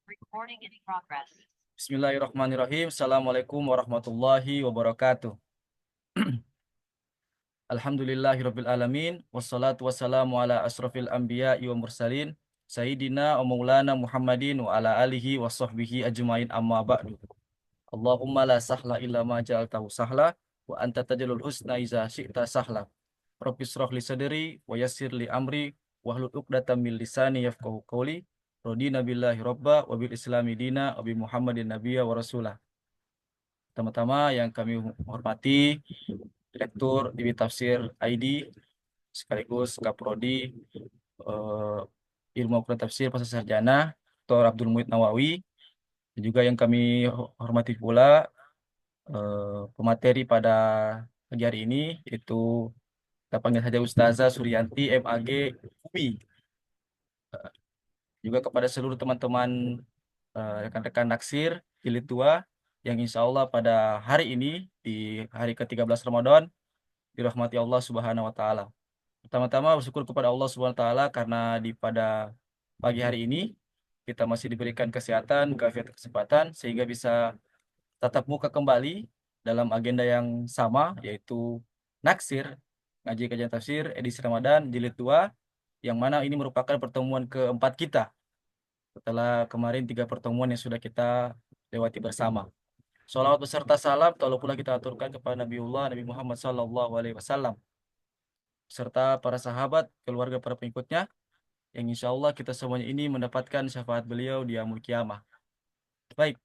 Recording in progress. Bismillahirrahmanirrahim. Assalamualaikum warahmatullahi wabarakatuh. Alhamdulillahirabbil alamin wassalatu wassalamu ala asrofil anbiya'i wa mursalin sayyidina wa maulana Muhammadin wa ala alihi wa sahbihi ajmain amma ba'du. Allahumma la sahla illa ma ja'altahu sahla wa anta taj'alul husna iza syi'ta sahla. Rabbi shrah li sadri wa yassir li amri wahlul 'uqdatam min lisani yafqahu qawli. Radina billahi robba wa bil islami dina wa bi Muhammadin nabiyya wa rasulah. Pertama-tama yang kami hormati Direktur IB Tafsir ID sekaligus Kaprodi eh, Ilmu Al-Quran Tafsir Pasca Sarjana Dr. Abdul Muhyidd Nawawi, dan juga yang kami hormati pula pemateri pada pagi hari ini, yaitu kita panggil saja Ustazah Suryanti MAG UPI. Juga kepada seluruh teman-teman rekan-rekan Naksir Jilid 2 yang insya Allah pada hari ini di hari ke-13 Ramadan dirahmati Allah Subhanahu wa taala. Pertama-tama bersyukur kepada Allah Subhanahu wa taala karena pada pagi hari ini kita masih diberikan kesehatan, keafiatan, kesempatan sehingga bisa tatap muka kembali dalam agenda yang sama, yaitu Naksir, ngaji kajian tafsir edisi Ramadan Jilid 2, yang mana ini merupakan pertemuan keempat kita setelah kemarin 3 pertemuan yang sudah kita lewati bersama. Salawat beserta salam telah pula kita aturkan kepada Nabi Muhammad SAW serta para sahabat, keluarga, para pengikutnya, yang insya Allah kita semuanya ini mendapatkan syafaat beliau di yaumul kiamah. Baik,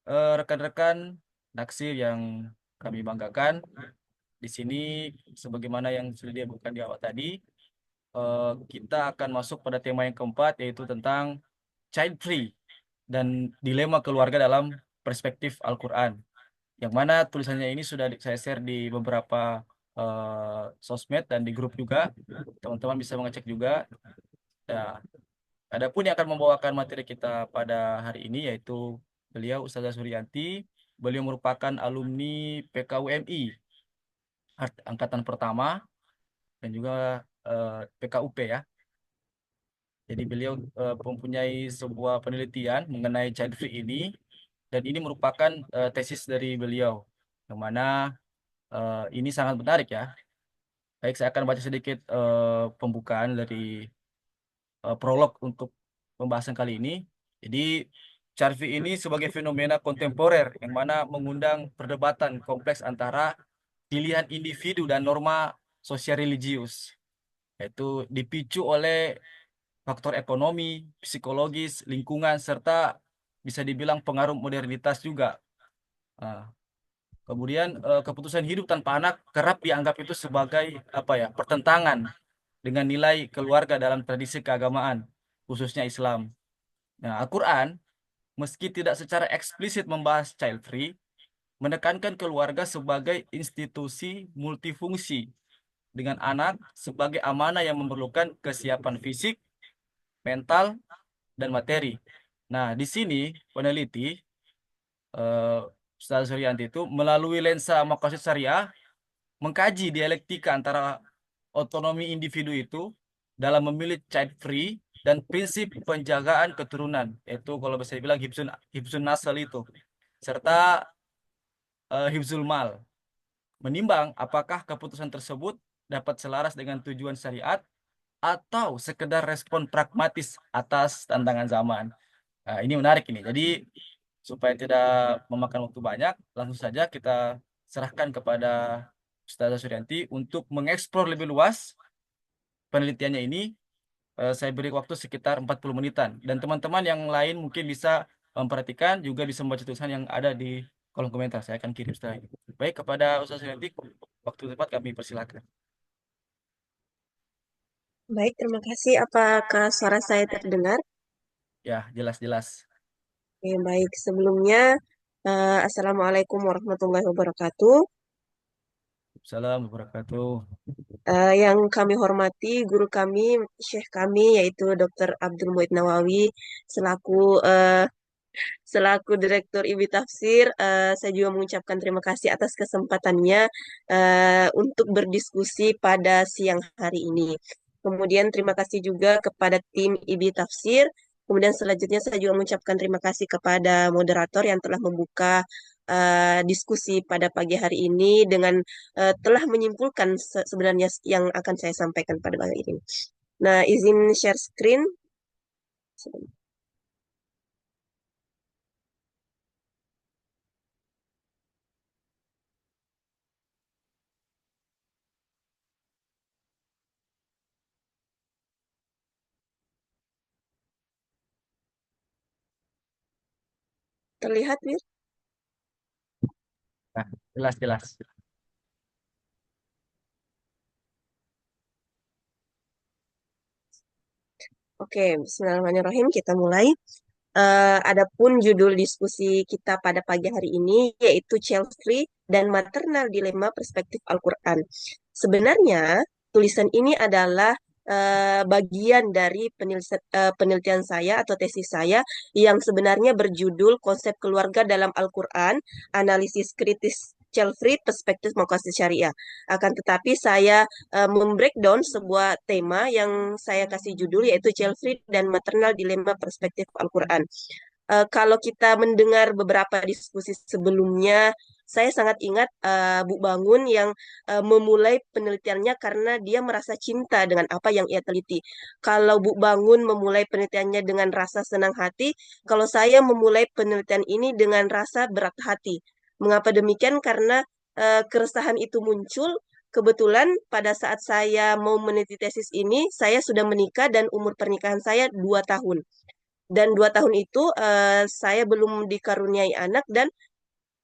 rekan-rekan Naksir yang kami banggakan, di sini sebagaimana yang sudah diabarkan di awal tadi, kita akan masuk pada tema yang keempat, yaitu tentang child free dan dilema keluarga dalam perspektif Al-Quran. Yang mana tulisannya ini sudah saya share di beberapa sosmed dan di grup juga. Teman-teman bisa mengecek juga. Nah, adapun yang akan membawakan materi kita pada hari ini yaitu beliau Ustazah Suryanti. Beliau merupakan alumni PKUMI angkatan pertama dan juga PKUP ya. Jadi beliau mempunyai sebuah penelitian mengenai child free ini, dan ini merupakan tesis dari beliau, yang mana ini sangat menarik ya. Baik, saya akan baca sedikit pembukaan dari prolog untuk pembahasan kali ini. Jadi, child free ini sebagai fenomena kontemporer yang mana mengundang perdebatan kompleks antara pilihan individu dan norma sosial religius, yaitu dipicu oleh faktor ekonomi, psikologis, lingkungan, serta bisa dibilang pengaruh modernitas juga. Nah, kemudian keputusan hidup tanpa anak kerap dianggap itu sebagai apa ya, pertentangan dengan nilai keluarga dalam tradisi keagamaan, khususnya Islam. Nah, Al-Quran meski tidak secara eksplisit membahas child free, menekankan keluarga sebagai institusi multifungsi dengan anak sebagai amanah yang memerlukan kesiapan fisik, mental, dan materi. Nah, di sini peneliti eh, Ustaz Suryanti itu melalui lensa Maqasid Syariah mengkaji dialektika antara otonomi individu itu dalam memilih child free dan prinsip penjagaan keturunan, yaitu kalau bisa dibilang hibzun nasal itu, serta hibzul mal, menimbang apakah keputusan tersebut dapat selaras dengan tujuan syariat atau sekedar respon pragmatis atas tantangan zaman. Nah, ini menarik ini. Jadi supaya tidak memakan waktu banyak, langsung saja kita serahkan kepada Ustazah Suryanti untuk mengeksplor lebih luas penelitiannya ini. Saya beri waktu sekitar 40 menitan. Dan teman-teman yang lain mungkin bisa memperhatikan, juga bisa membaca tulisan yang ada di kolom komentar. Saya akan kirim setelah ini. Baik, kepada Ustazah Suryanti, waktu tepat kami persilakan. Baik, terima kasih. Apakah suara saya terdengar? Ya, jelas-jelas. Oke, baik. Sebelumnya, Assalamualaikum warahmatullahi wabarakatuh. Assalamualaikum warahmatullahi wabarakatuh. Yang kami hormati guru kami, Syekh kami, yaitu Dr. Abdul Muhyidd Nawawi, selaku Direktur IB Tafsir. Saya juga mengucapkan terima kasih atas kesempatannya untuk berdiskusi pada siang hari ini. Kemudian terima kasih juga kepada tim IB Tafsir Kemudian selanjutnya saya juga mengucapkan terima kasih kepada moderator yang telah membuka diskusi pada pagi hari ini dengan telah menyimpulkan sebenarnya yang akan saya sampaikan pada pagi ini. Nah, izin share screen. Terlihat, Wir? Nah, jelas jelas. Oke, Bismillahirrahmanirrahim. Kita mulai. Adapun judul diskusi kita pada pagi hari ini yaitu Child Free dan Maternal Dilema Perspektif Al-Quran. Sebenarnya tulisan ini adalah bagian dari penelitian saya atau tesis saya yang sebenarnya berjudul Konsep Keluarga dalam Al-Quran, Analisis Kritis Child Free Perspektif Maqasid Syariah. Akan tetapi saya membreakdown sebuah tema yang saya kasih judul yaitu Child Free dan Maternal Dilema Perspektif Al-Quran. Kalau kita mendengar beberapa diskusi sebelumnya, saya sangat ingat Bu Bangun yang memulai penelitiannya karena dia merasa cinta dengan apa yang ia teliti. Kalau Bu Bangun memulai penelitiannya dengan rasa senang hati, kalau saya memulai penelitian ini dengan rasa berat hati. Mengapa demikian? Karena keresahan itu muncul kebetulan pada saat saya mau meneliti tesis ini, saya sudah menikah dan umur pernikahan saya 2 tahun. Dan 2 tahun itu saya belum dikaruniai anak dan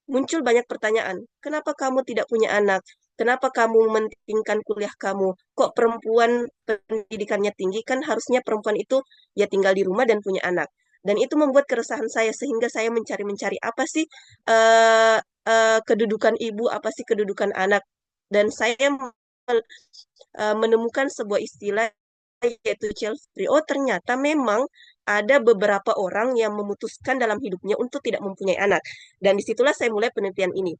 muncul banyak pertanyaan. Kenapa kamu tidak punya anak? Kenapa kamu mementingkan kuliah kamu? Kok perempuan pendidikannya tinggi? Kan harusnya perempuan itu ya tinggal di rumah dan punya anak. Dan itu membuat keresahan saya sehingga saya mencari-mencari apa sih kedudukan ibu, apa sih kedudukan anak. Dan saya menemukan sebuah istilah yaitu child free. Oh, ternyata memang ada beberapa orang yang memutuskan dalam hidupnya untuk tidak mempunyai anak. Dan disitulah saya mulai penelitian ini.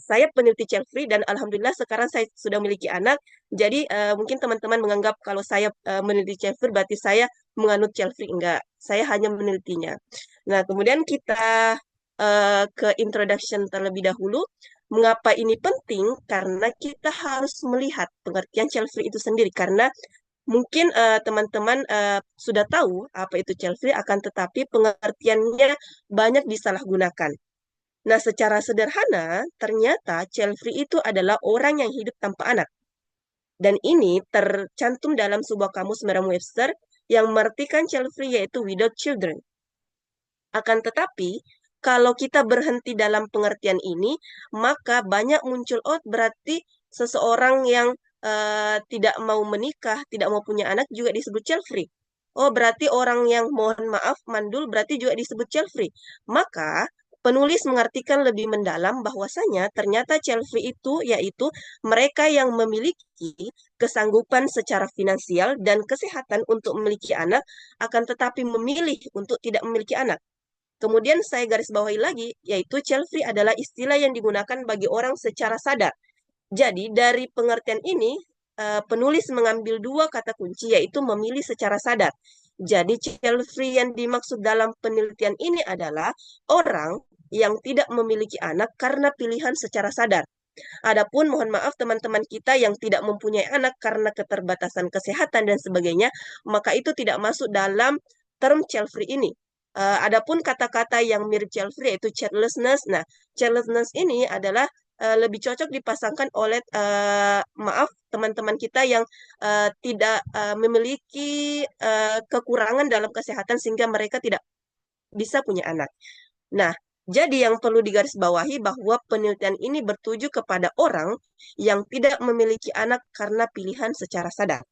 Saya peneliti child free dan alhamdulillah sekarang saya sudah memiliki anak. Jadi mungkin teman-teman menganggap kalau saya meneliti child free berarti saya menganut child free. Enggak, saya hanya menelitinya. Nah, kemudian kita ke introduction terlebih dahulu. Mengapa ini penting? Karena kita harus melihat pengertian child free itu sendiri. Karena mungkin teman-teman sudah tahu apa itu child free, akan tetapi pengertiannya banyak disalahgunakan. Nah, secara sederhana, ternyata child free itu adalah orang yang hidup tanpa anak. Dan ini tercantum dalam sebuah kamus Merriam-Webster yang mengartikan child free yaitu without children. Akan tetapi, kalau kita berhenti dalam pengertian ini, maka banyak muncul, oh berarti seseorang yang tidak mau menikah, tidak mau punya anak juga disebut child free. Oh, berarti orang yang mohon maaf mandul berarti juga disebut child free. Maka penulis mengartikan lebih mendalam bahwasanya ternyata child free itu yaitu mereka yang memiliki kesanggupan secara finansial dan kesehatan untuk memiliki anak, akan tetapi memilih untuk tidak memiliki anak. Kemudian saya garis bawahi lagi, yaitu child free adalah istilah yang digunakan bagi orang secara sadar. Jadi dari pengertian ini, penulis mengambil dua kata kunci, yaitu memilih secara sadar. Jadi child free yang dimaksud dalam penelitian ini adalah orang yang tidak memiliki anak karena pilihan secara sadar. Adapun mohon maaf teman-teman kita yang tidak mempunyai anak karena keterbatasan kesehatan dan sebagainya, maka itu tidak masuk dalam term child free ini. Adapun kata-kata yang mirip child free yaitu childlessness. Nah, childlessness ini adalah lebih cocok dipasangkan oleh maaf teman-teman kita yang tidak memiliki kekurangan dalam kesehatan sehingga mereka tidak bisa punya anak. Nah, jadi yang perlu digarisbawahi bahwa penelitian ini bertuju kepada orang yang tidak memiliki anak karena pilihan secara sadar.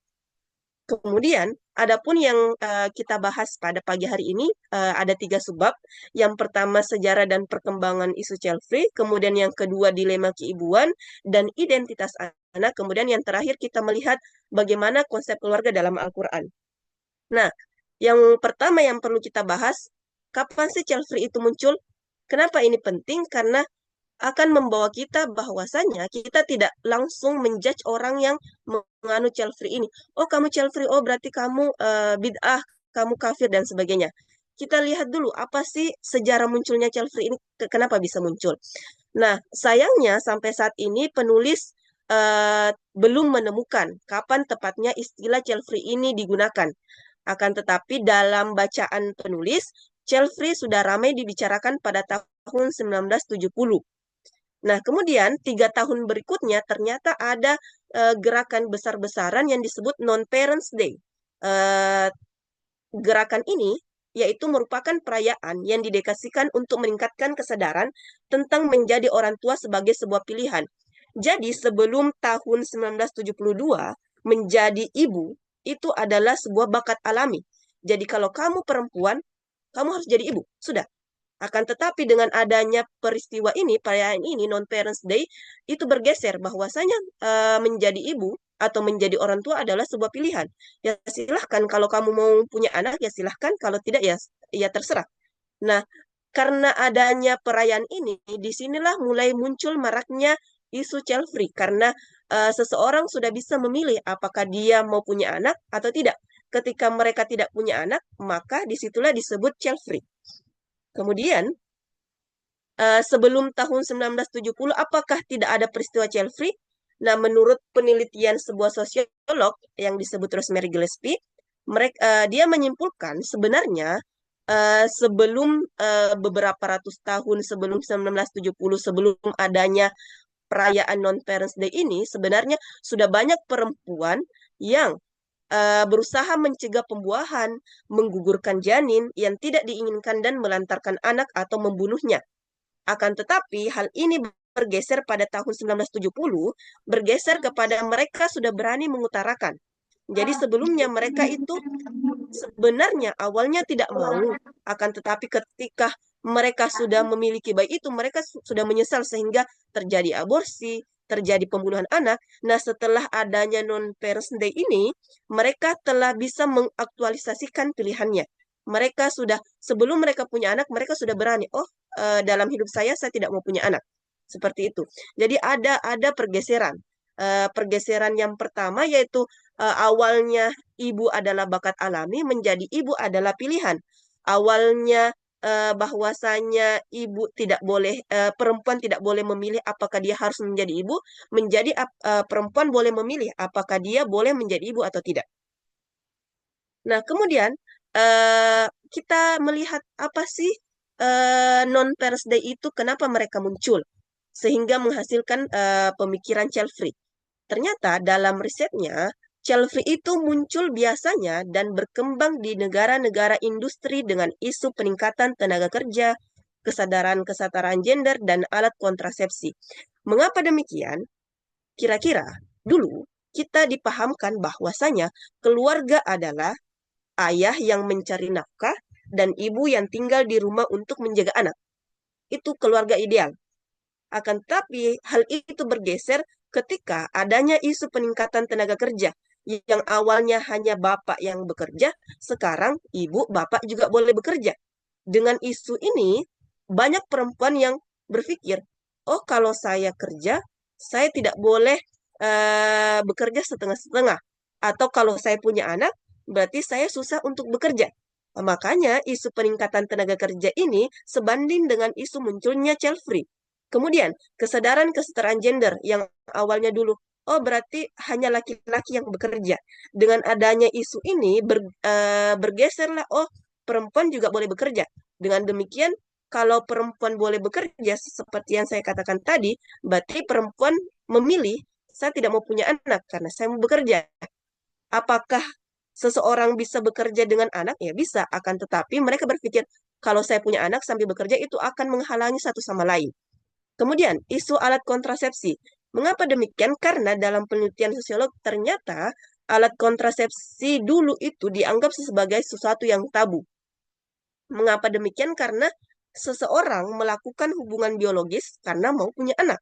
Kemudian, adapun yang kita bahas pada pagi hari ini ada 3 subbab. Yang pertama sejarah dan perkembangan isu child free, kemudian yang kedua dilema keibuan dan identitas anak, kemudian yang terakhir kita melihat bagaimana konsep keluarga dalam Al-Quran. Nah, yang pertama yang perlu kita bahas, kapan sih child free itu muncul? Kenapa ini penting? Karena akan membawa kita bahwasanya kita tidak langsung menjudge orang yang menganut child free ini. Oh, kamu child free, oh berarti kamu bid'ah, kamu kafir dan sebagainya. kita lihat dulu apa sih sejarah munculnya child free ini, kenapa bisa muncul. Nah, sayangnya sampai saat ini penulis belum menemukan kapan tepatnya istilah child free ini digunakan. Akan tetapi dalam bacaan penulis, child free sudah ramai dibicarakan pada tahun 1970. Nah, kemudian 3 tahun berikutnya ternyata ada gerakan besar-besaran yang disebut Non-Parents Day. Eh, Gerakan ini yaitu merupakan perayaan yang didedikasikan untuk meningkatkan kesadaran tentang menjadi orang tua sebagai sebuah pilihan. Jadi sebelum tahun 1972, menjadi ibu itu adalah sebuah bakat alami. Jadi kalau kamu perempuan, kamu harus jadi ibu. Sudah. Akan tetapi dengan adanya peristiwa ini, perayaan ini, Non-Parents Day, itu bergeser bahwasanya menjadi ibu atau menjadi orang tua adalah sebuah pilihan. Ya silahkan kalau kamu mau punya anak, ya silahkan. Kalau tidak, ya terserah. Nah, karena adanya perayaan ini, disinilah mulai muncul maraknya isu child free. Karena seseorang sudah bisa memilih apakah dia mau punya anak atau tidak. Ketika mereka tidak punya anak, maka disitulah disebut child free. Kemudian, sebelum tahun 1970, apakah tidak ada peristiwa child free? Nah, menurut penelitian sebuah sosiolog yang disebut Rosemary Gillespie, dia menyimpulkan sebenarnya sebelum beberapa ratus tahun sebelum 1970, sebelum adanya perayaan Non-Parents Day ini, sebenarnya sudah banyak perempuan yang berusaha mencegah pembuahan, menggugurkan janin yang tidak diinginkan dan melantarkan anak atau membunuhnya. Akan tetapi hal ini bergeser pada tahun 1970, bergeser kepada mereka sudah berani mengutarakan. Jadi sebelumnya mereka itu sebenarnya awalnya tidak mau, akan tetapi ketika mereka sudah memiliki bayi itu, mereka sudah menyesal sehingga terjadi aborsi, terjadi pembunuhan anak. Nah, setelah adanya Non-Parents Day ini, mereka telah bisa mengaktualisasikan pilihannya. Mereka sudah, sebelum mereka punya anak, mereka sudah berani, oh, dalam hidup saya tidak mau punya anak. Seperti itu. Jadi ada pergeseran. Pergeseran yang pertama yaitu awalnya ibu adalah bakat alami, menjadi ibu adalah pilihan. Awalnya bahwasanya ibu tidak boleh, perempuan tidak boleh memilih apakah dia harus menjadi ibu, menjadi perempuan boleh memilih apakah dia boleh menjadi ibu atau tidak. Nah, kemudian kita melihat apa sih non-Pers Day itu, kenapa mereka muncul, sehingga menghasilkan pemikiran child free. Ternyata dalam risetnya, child free itu muncul biasanya dan berkembang di negara-negara industri dengan isu peningkatan tenaga kerja, kesadaran kesetaraan gender, dan alat kontrasepsi. Mengapa demikian? Kira-kira dulu kita dipahamkan bahwasanya keluarga adalah ayah yang mencari nafkah dan ibu yang tinggal di rumah untuk menjaga anak. Itu keluarga ideal. Akan tetapi hal itu bergeser ketika adanya isu peningkatan tenaga kerja yang awalnya hanya bapak yang bekerja, sekarang ibu, bapak juga boleh bekerja. Dengan isu ini, banyak perempuan yang berpikir, oh kalau saya kerja, saya tidak boleh bekerja setengah-setengah. Atau kalau saya punya anak, berarti saya susah untuk bekerja. Makanya isu peningkatan tenaga kerja ini sebanding dengan isu munculnya child free. Kemudian, kesadaran kesetaraan gender yang awalnya dulu, oh berarti hanya laki-laki yang bekerja. Dengan adanya isu ini bergeserlah, oh perempuan juga boleh bekerja. Dengan demikian, kalau perempuan boleh bekerja, seperti yang saya katakan tadi, berarti perempuan memilih, saya tidak mau punya anak karena saya mau bekerja. Apakah seseorang bisa bekerja dengan anak? Ya bisa, akan tetapi mereka berpikir, kalau saya punya anak sambil bekerja, itu akan menghalangi satu sama lain. Kemudian, isu alat kontrasepsi. Mengapa demikian? Karena dalam penelitian sosiolog ternyata alat kontrasepsi dulu itu dianggap sebagai sesuatu yang tabu. Mengapa demikian? Karena seseorang melakukan hubungan biologis karena mau punya anak.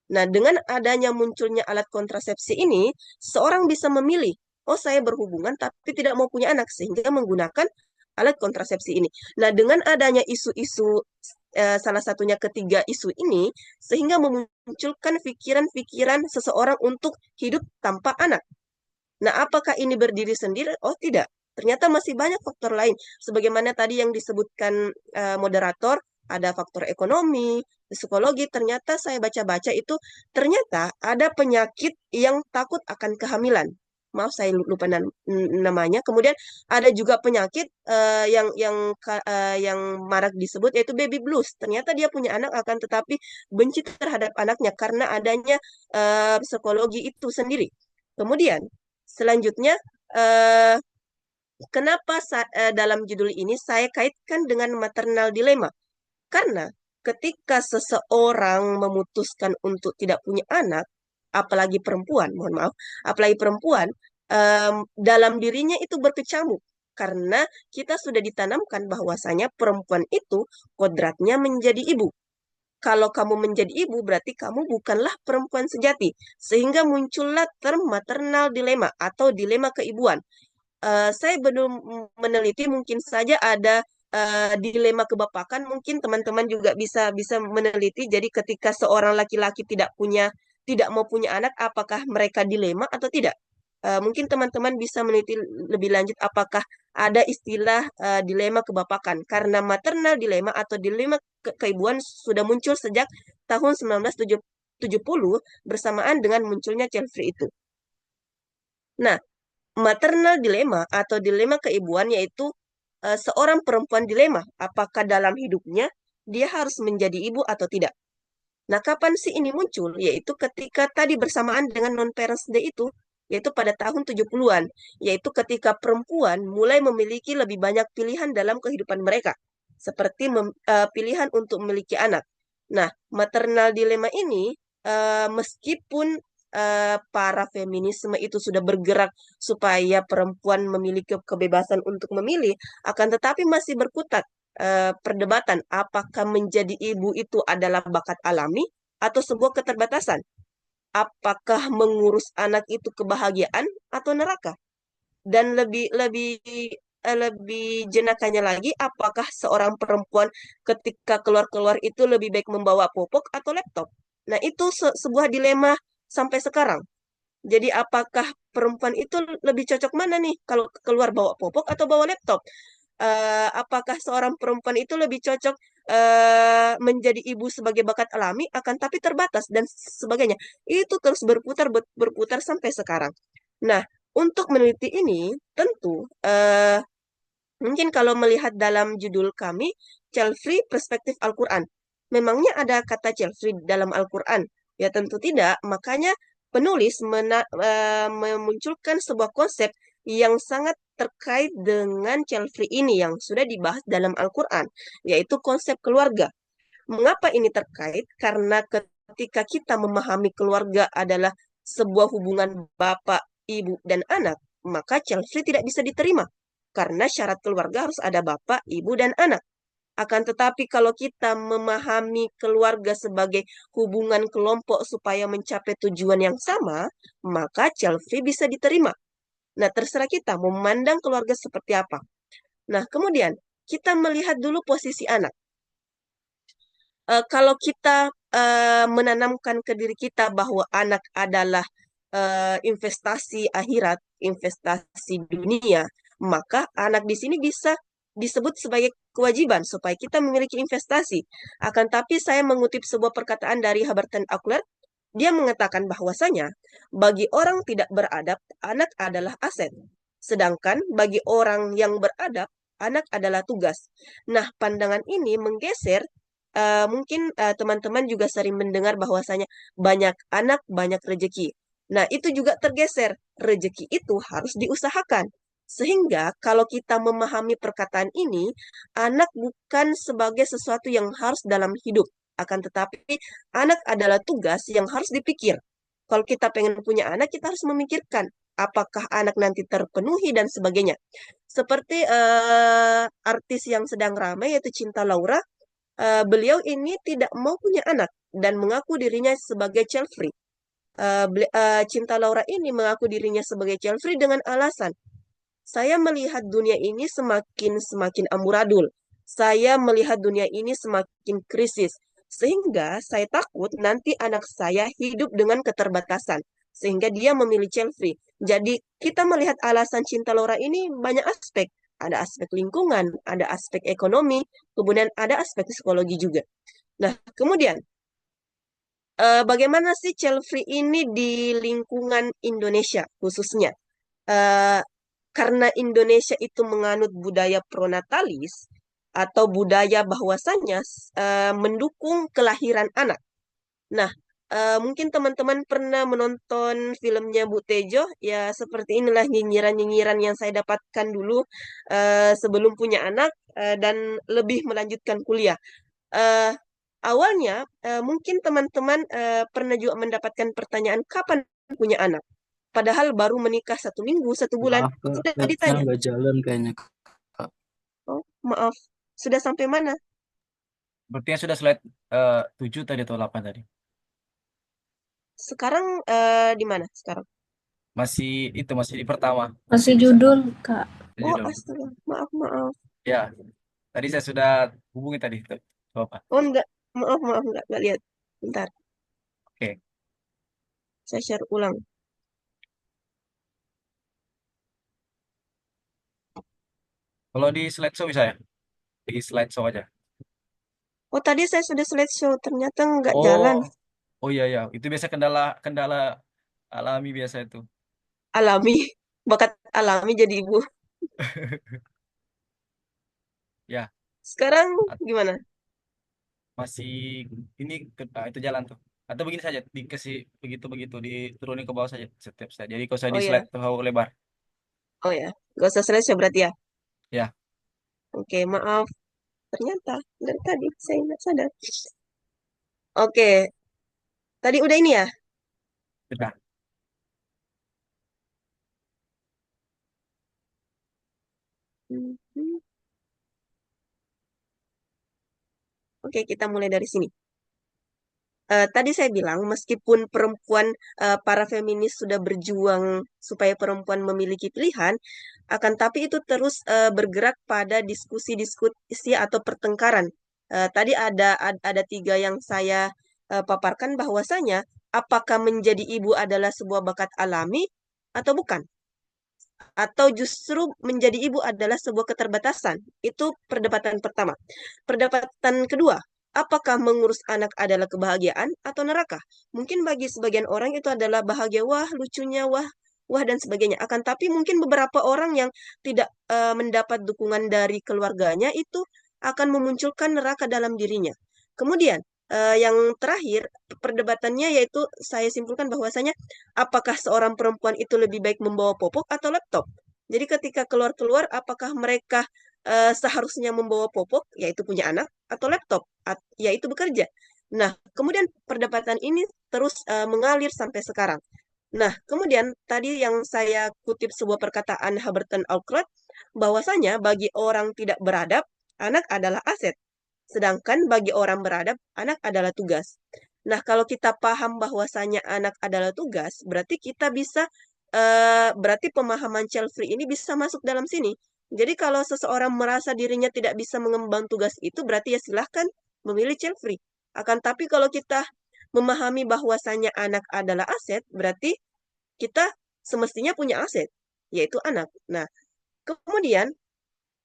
Nah, dengan adanya munculnya alat kontrasepsi ini, seorang bisa memilih, oh saya berhubungan tapi tidak mau punya anak, sehingga menggunakan alat kontrasepsi ini. Nah, dengan adanya isu-isu, salah satunya ketiga isu ini, sehingga memunculkan pikiran-pikiran seseorang untuk hidup tanpa anak. Nah, apakah ini berdiri sendiri? Oh, tidak. Ternyata masih banyak faktor lain. Sebagaimana tadi yang disebutkan moderator, ada faktor ekonomi, psikologi. Ternyata saya baca-baca itu ternyata ada penyakit yang takut akan kehamilan. Maaf saya lupa namanya. Kemudian ada juga penyakit yang marak disebut yaitu baby blues. Ternyata dia punya anak akan tetapi benci terhadap anaknya karena adanya psikologi itu sendiri. Kemudian selanjutnya eh, kenapa dalam judul ini saya kaitkan dengan maternal dilema? Karena ketika seseorang memutuskan untuk tidak punya anak, apalagi perempuan, mohon maaf, apalagi perempuan, dalam dirinya itu berkecamuk. Karena kita sudah ditanamkan bahwasanya perempuan itu kodratnya menjadi ibu. Kalau kamu menjadi ibu, berarti kamu bukanlah perempuan sejati. Sehingga muncullah term maternal dilema atau dilema keibuan. Saya belum meneliti, mungkin saja ada dilema kebapakan, mungkin teman-teman juga bisa bisa meneliti. Jadi ketika seorang laki-laki tidak mau punya anak, apakah mereka dilema atau tidak? Mungkin teman-teman bisa meneliti lebih lanjut apakah ada istilah dilema kebapakan. Karena maternal dilema atau dilema keibuan sudah muncul sejak tahun 1970 bersamaan dengan munculnya child free itu. Nah, maternal dilema atau dilema keibuan yaitu seorang perempuan dilema apakah dalam hidupnya dia harus menjadi ibu atau tidak. Nah, kapan sih ini muncul? Yaitu ketika tadi bersamaan dengan non-parents day itu, yaitu pada tahun 70-an, yaitu ketika perempuan mulai memiliki lebih banyak pilihan dalam kehidupan mereka, seperti pilihan untuk memiliki anak. Nah, maternal dilema ini, meskipun para feminisme itu sudah bergerak supaya perempuan memiliki kebebasan untuk memilih, akan tetapi masih berkutat perdebatan apakah menjadi ibu itu adalah bakat alami atau sebuah keterbatasan. Apakah mengurus anak itu kebahagiaan atau neraka? Dan lebih jenakanya lagi, apakah seorang perempuan ketika keluar-keluar itu lebih baik membawa popok atau laptop? Nah, itu sebuah dilema sampai sekarang. Jadi apakah perempuan itu lebih cocok mana nih kalau keluar bawa popok atau bawa laptop? Apakah seorang perempuan itu lebih cocok menjadi ibu sebagai bakat alami akan tapi terbatas dan sebagainya. Itu terus berputar berputar sampai sekarang. Nah, untuk meneliti ini tentu mungkin kalau melihat dalam judul kami child free perspektif Al-Qur'an. Memangnya ada kata child free dalam Al-Qur'an? Ya tentu tidak. Makanya penulis memunculkan sebuah konsep yang sangat terkait dengan child free ini yang sudah dibahas dalam Al-Quran, yaitu konsep keluarga. Mengapa ini terkait? Karena ketika kita memahami keluarga adalah sebuah hubungan bapak, ibu, dan anak, maka child free tidak bisa diterima. Karena syarat keluarga harus ada bapak, ibu, dan anak. Akan tetapi kalau kita memahami keluarga sebagai hubungan kelompok supaya mencapai tujuan yang sama, maka child free bisa diterima. Nah, terserah kita memandang keluarga seperti apa. Nah, kemudian kita melihat dulu posisi anak. Kalau kita menanamkan ke diri kita bahwa anak adalah investasi akhirat, investasi dunia, maka anak di sini bisa disebut sebagai kewajiban supaya kita memiliki investasi. Akan tapi saya mengutip sebuah perkataan dari Haberton Auckler, dia mengatakan bahwasanya bagi orang tidak beradab, anak adalah aset. Sedangkan bagi orang yang beradab, anak adalah tugas. Nah, pandangan ini menggeser, mungkin teman-teman juga sering mendengar bahwasanya banyak anak, banyak rejeki. Nah, itu juga tergeser. Rejeki itu harus diusahakan. Sehingga kalau kita memahami perkataan ini, anak bukan sebagai sesuatu yang harus dalam hidup. Akan tetapi, anak adalah tugas yang harus dipikir. Kalau kita pengen punya anak, kita harus memikirkan apakah anak nanti terpenuhi dan sebagainya. Seperti artis yang sedang ramai yaitu Cinta Laura, beliau ini tidak mau punya anak dan mengaku dirinya sebagai child free. Cinta Laura ini mengaku dirinya sebagai child free dengan alasan saya melihat dunia ini semakin semakin amburadul. Saya melihat dunia ini semakin krisis. Sehingga saya takut nanti anak saya hidup dengan keterbatasan. sehingga dia memilih child free. Jadi kita melihat alasan cinta Laura ini banyak aspek. Ada aspek lingkungan, ada aspek ekonomi, kemudian ada aspek psikologi juga. Nah, kemudian bagaimana sih child free ini di lingkungan Indonesia khususnya? Eh, karena Indonesia itu menganut budaya pronatalis atau budaya bahwasanya mendukung kelahiran anak. Nah, mungkin teman-teman pernah menonton filmnya Bu Tejo, ya seperti inilah nyinyiran-nyinyiran yang saya dapatkan dulu sebelum punya anak dan lebih melanjutkan kuliah. Eh, awalnya mungkin teman-teman pernah juga mendapatkan pertanyaan kapan punya anak. Padahal baru menikah 1 minggu, 1 bulan, Maaf Kak, sudah netnya ditanya. nggak jalan kayaknya Kak. Oh, maaf, sudah sampai mana? Berarti yang sudah slide 7 tadi atau 8 tadi. Sekarang di mana sekarang? Masih itu masih di pertama. Masih Bisa. judul, Kak. Oh, Judul. astaga, maaf, maaf. Ya, tadi saya sudah hubungi tadi. Coba. Oh, enggak, maaf, maaf, enggak lihat. Bentar, Oke. saya share ulang. Kalau di slideshow bisa ya? Di slideshow aja. Oh, tadi saya sudah slideshow, ternyata enggak Oh, jalan. oh iya ya. Itu biasa kendala kendala alami biasa itu. Alami, bakat alami jadi ibu. Ya, Sekarang gimana? masih ini itu jalan tuh. Atau begini saja, dikasih begitu-begitu diturunin ke bawah saja setiap saya. Jadi kalau saya Oh di ya, slide terlalu lebar. oh ya, nggak usah slideshow berarti ya. Ya, Oke, maaf. Ternyata dari tadi saya nggak sadar. Oke, tadi udah ini ya. sudah. Mhm. Oke, kita mulai dari sini. Tadi saya bilang, meskipun perempuan, para feminis sudah berjuang supaya perempuan memiliki pilihan, akan tapi itu terus bergerak pada diskusi-diskusi atau pertengkaran. Tadi ada 3 yang saya paparkan bahwasanya, apakah menjadi ibu adalah sebuah bakat alami atau bukan? Atau justru menjadi ibu adalah sebuah keterbatasan? Itu perdebatan pertama. Perdebatan kedua, apakah mengurus anak adalah kebahagiaan atau neraka? Mungkin bagi sebagian orang itu adalah bahagia, wah lucunya, wah wah dan sebagainya. Akan tapi mungkin beberapa orang yang tidak mendapat dukungan dari keluarganya itu akan memunculkan neraka dalam dirinya. Kemudian yang terakhir perdebatannya yaitu saya simpulkan bahwasanya apakah seorang perempuan itu lebih baik membawa popok atau laptop? Jadi ketika keluar-keluar, apakah mereka seharusnya membawa popok, yaitu punya anak, atau laptop, yaitu bekerja? Nah, kemudian perdebatan ini terus mengalir sampai sekarang. Nah, kemudian tadi yang saya kutip sebuah perkataan Haberton Alcott, bahwasanya bagi orang tidak beradab, anak adalah aset. Sedangkan bagi orang beradab, anak adalah tugas. Nah, kalau kita paham bahwasanya anak adalah tugas, berarti kita bisa, berarti pemahaman child free ini bisa masuk dalam sini. Jadi kalau seseorang merasa dirinya tidak bisa mengemban tugas itu, berarti ya silahkan memilih child free. Akan tapi kalau kita memahami bahwasanya anak adalah aset, berarti kita semestinya punya aset, yaitu anak. Nah, kemudian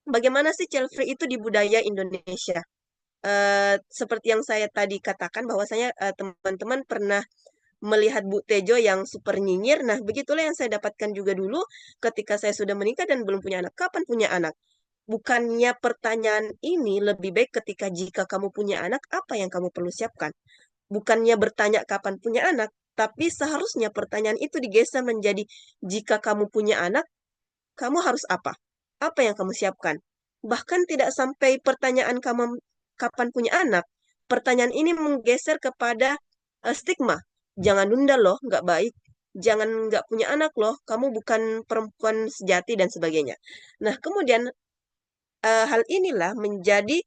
bagaimana sih child free itu di budaya Indonesia? Seperti yang saya tadi katakan bahwasanya teman-teman pernah melihat Bu Tejo yang super nyinyir. Nah, begitulah yang saya dapatkan juga dulu ketika saya sudah menikah dan belum punya anak. Kapan punya anak? Bukannya pertanyaan ini lebih baik ketika jika kamu punya anak, apa yang kamu perlu siapkan? Bukannya bertanya kapan punya anak, tapi seharusnya pertanyaan itu digeser menjadi jika kamu punya anak, kamu harus apa? Apa yang kamu siapkan? Bahkan tidak sampai pertanyaan kamu kapan punya anak. Pertanyaan ini menggeser kepada stigma. Jangan nunda loh, nggak baik. Jangan nggak punya anak loh, kamu bukan perempuan sejati dan sebagainya. Nah, kemudian hal inilah menjadi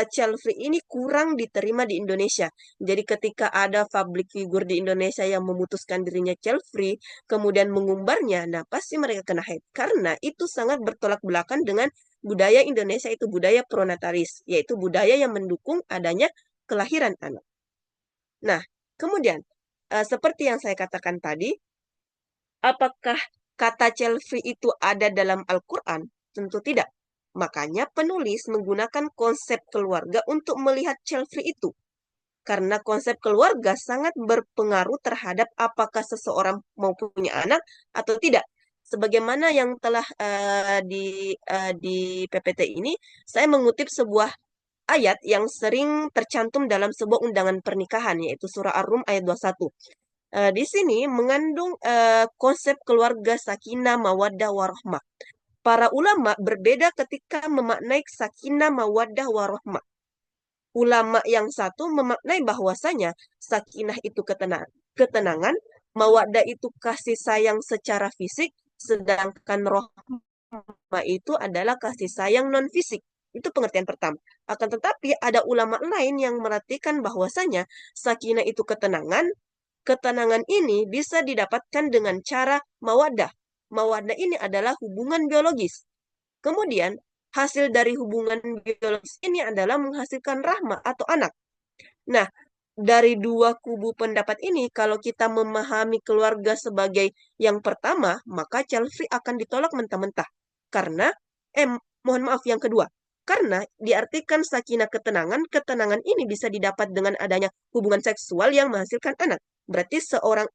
child free ini kurang diterima di Indonesia. Jadi ketika ada public figure di Indonesia yang memutuskan dirinya child free, kemudian mengumbarnya, nah pasti mereka kena hate. Karena itu sangat bertolak belakang dengan budaya Indonesia, itu budaya pronatalis, yaitu budaya yang mendukung adanya kelahiran anak. Nah, kemudian seperti yang saya katakan tadi, apakah kata child free itu ada dalam Al-Quran? Tentu tidak. Makanya penulis menggunakan konsep keluarga untuk melihat child free itu. Karena konsep keluarga sangat berpengaruh terhadap apakah seseorang mau punya anak atau tidak. Sebagaimana yang telah di PPT ini, saya mengutip sebuah ayat yang sering tercantum dalam sebuah undangan pernikahan, yaitu surah Ar-Rum ayat 21. Di sini mengandung konsep keluarga sakinah, mawaddah, warahmah. Para ulama berbeda ketika memaknai sakinah, mawaddah, warahmah. Ulama yang satu memaknai bahwasanya sakinah itu ketenangan, mawaddah itu kasih sayang secara fisik, sedangkan rahmah itu adalah kasih sayang non fisik. Itu pengertian pertama. Akan tetapi ada ulama lain yang merartikan bahwasanya sakinah itu ketenangan. Ketenangan ini bisa didapatkan dengan cara mawaddah. Mawaddah ini adalah hubungan biologis. Kemudian, hasil dari hubungan biologis ini adalah menghasilkan rahma atau anak. Nah, dari dua kubu pendapat ini, kalau kita memahami keluarga sebagai yang pertama, maka child free akan ditolak mentah-mentah. Karena, mohon maaf, yang kedua. Karena diartikan sakinah ketenangan, ketenangan ini bisa didapat dengan adanya hubungan seksual yang menghasilkan anak. Berarti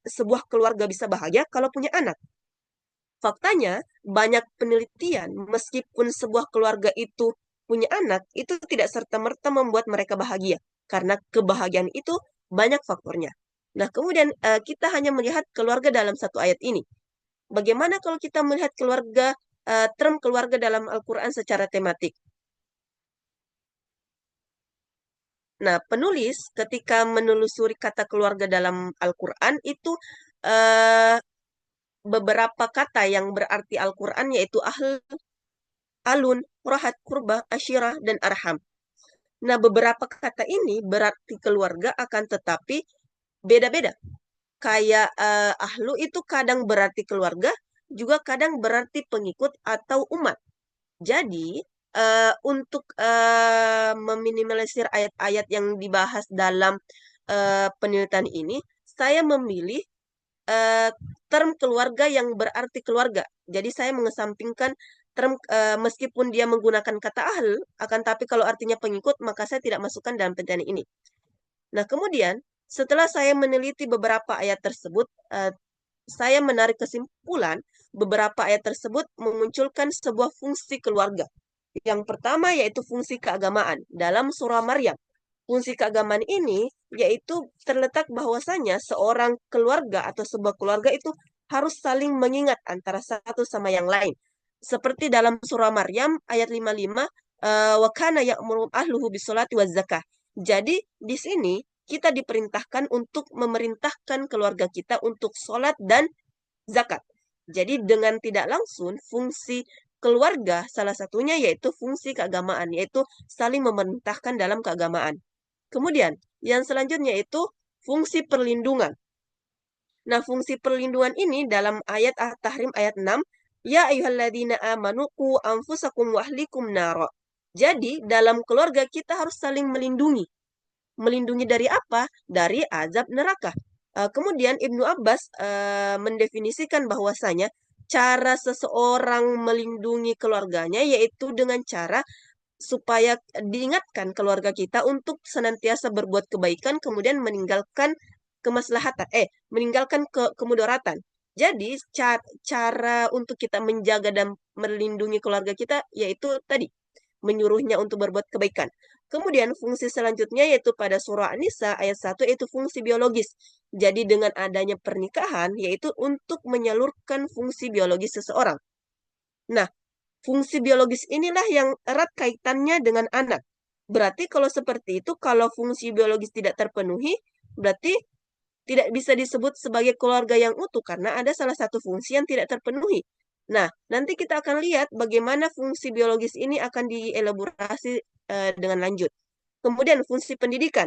sebuah keluarga bisa bahagia kalau punya anak. Faktanya, banyak penelitian, meskipun sebuah keluarga itu punya anak, itu tidak serta-merta membuat mereka bahagia. Karena kebahagiaan itu banyak faktornya. Nah, kemudian kita hanya melihat keluarga dalam satu ayat ini. Bagaimana kalau kita melihat term keluarga dalam Al-Quran secara tematik? Nah, penulis ketika menelusuri kata keluarga dalam Al-Quran itu eh, beberapa kata yang berarti Al-Quran yaitu alun, rohat, kurbah, asyirah, dan arham. Nah, beberapa kata ini berarti keluarga akan tetapi beda-beda. Kayak ahlu itu kadang berarti keluarga, juga kadang berarti pengikut atau umat. Jadi, untuk meminimalisir ayat-ayat yang dibahas dalam penelitian ini, saya memilih eh, term keluarga yang berarti keluarga. Jadi saya mengesampingkan term meskipun dia menggunakan kata ahl, akan tapi kalau artinya pengikut, maka saya tidak masukkan dalam penelitian ini. Nah, kemudian setelah saya meneliti beberapa ayat tersebut, saya menarik kesimpulan beberapa ayat tersebut memunculkan sebuah fungsi keluarga. Yang pertama yaitu fungsi keagamaan dalam surah Maryam. Fungsi keagamaan ini yaitu terletak bahwasanya seorang keluarga atau sebuah keluarga itu harus saling mengingat antara satu sama yang lain. Seperti dalam surah Maryam ayat 55, wa kana ya'muru ahluhu bisolati waz zakah. Jadi di sini kita diperintahkan untuk memerintahkan keluarga kita untuk sholat dan zakat. Jadi dengan tidak langsung fungsi keluarga salah satunya yaitu fungsi keagamaan, yaitu saling memerintahkan dalam keagamaan. Kemudian yang selanjutnya itu fungsi perlindungan. Nah, fungsi perlindungan ini dalam ayat At-Tahrim ayat 6, ya ayyuhalladzina amanu qu anfusakum wa ahlikum nara. Jadi dalam keluarga kita harus saling melindungi. Melindungi dari apa? Dari azab neraka. Kemudian Ibnu Abbas mendefinisikan bahwasanya cara seseorang melindungi keluarganya yaitu dengan cara supaya diingatkan keluarga kita untuk senantiasa berbuat kebaikan kemudian meninggalkan kemaslahatan meninggalkan kemudaratan. Jadi cara untuk kita menjaga dan melindungi keluarga kita yaitu tadi menyuruhnya untuk berbuat kebaikan. Kemudian fungsi selanjutnya yaitu pada surah An-Nisa ayat 1 yaitu fungsi biologis. Jadi dengan adanya pernikahan yaitu untuk menyalurkan fungsi biologis seseorang. Nah, fungsi biologis inilah yang erat kaitannya dengan anak. Berarti kalau seperti itu, kalau fungsi biologis tidak terpenuhi, berarti tidak bisa disebut sebagai keluarga yang utuh karena ada salah satu fungsi yang tidak terpenuhi. Nah, nanti kita akan lihat bagaimana fungsi biologis ini akan dielaborasi dengan lanjut. Kemudian fungsi pendidikan.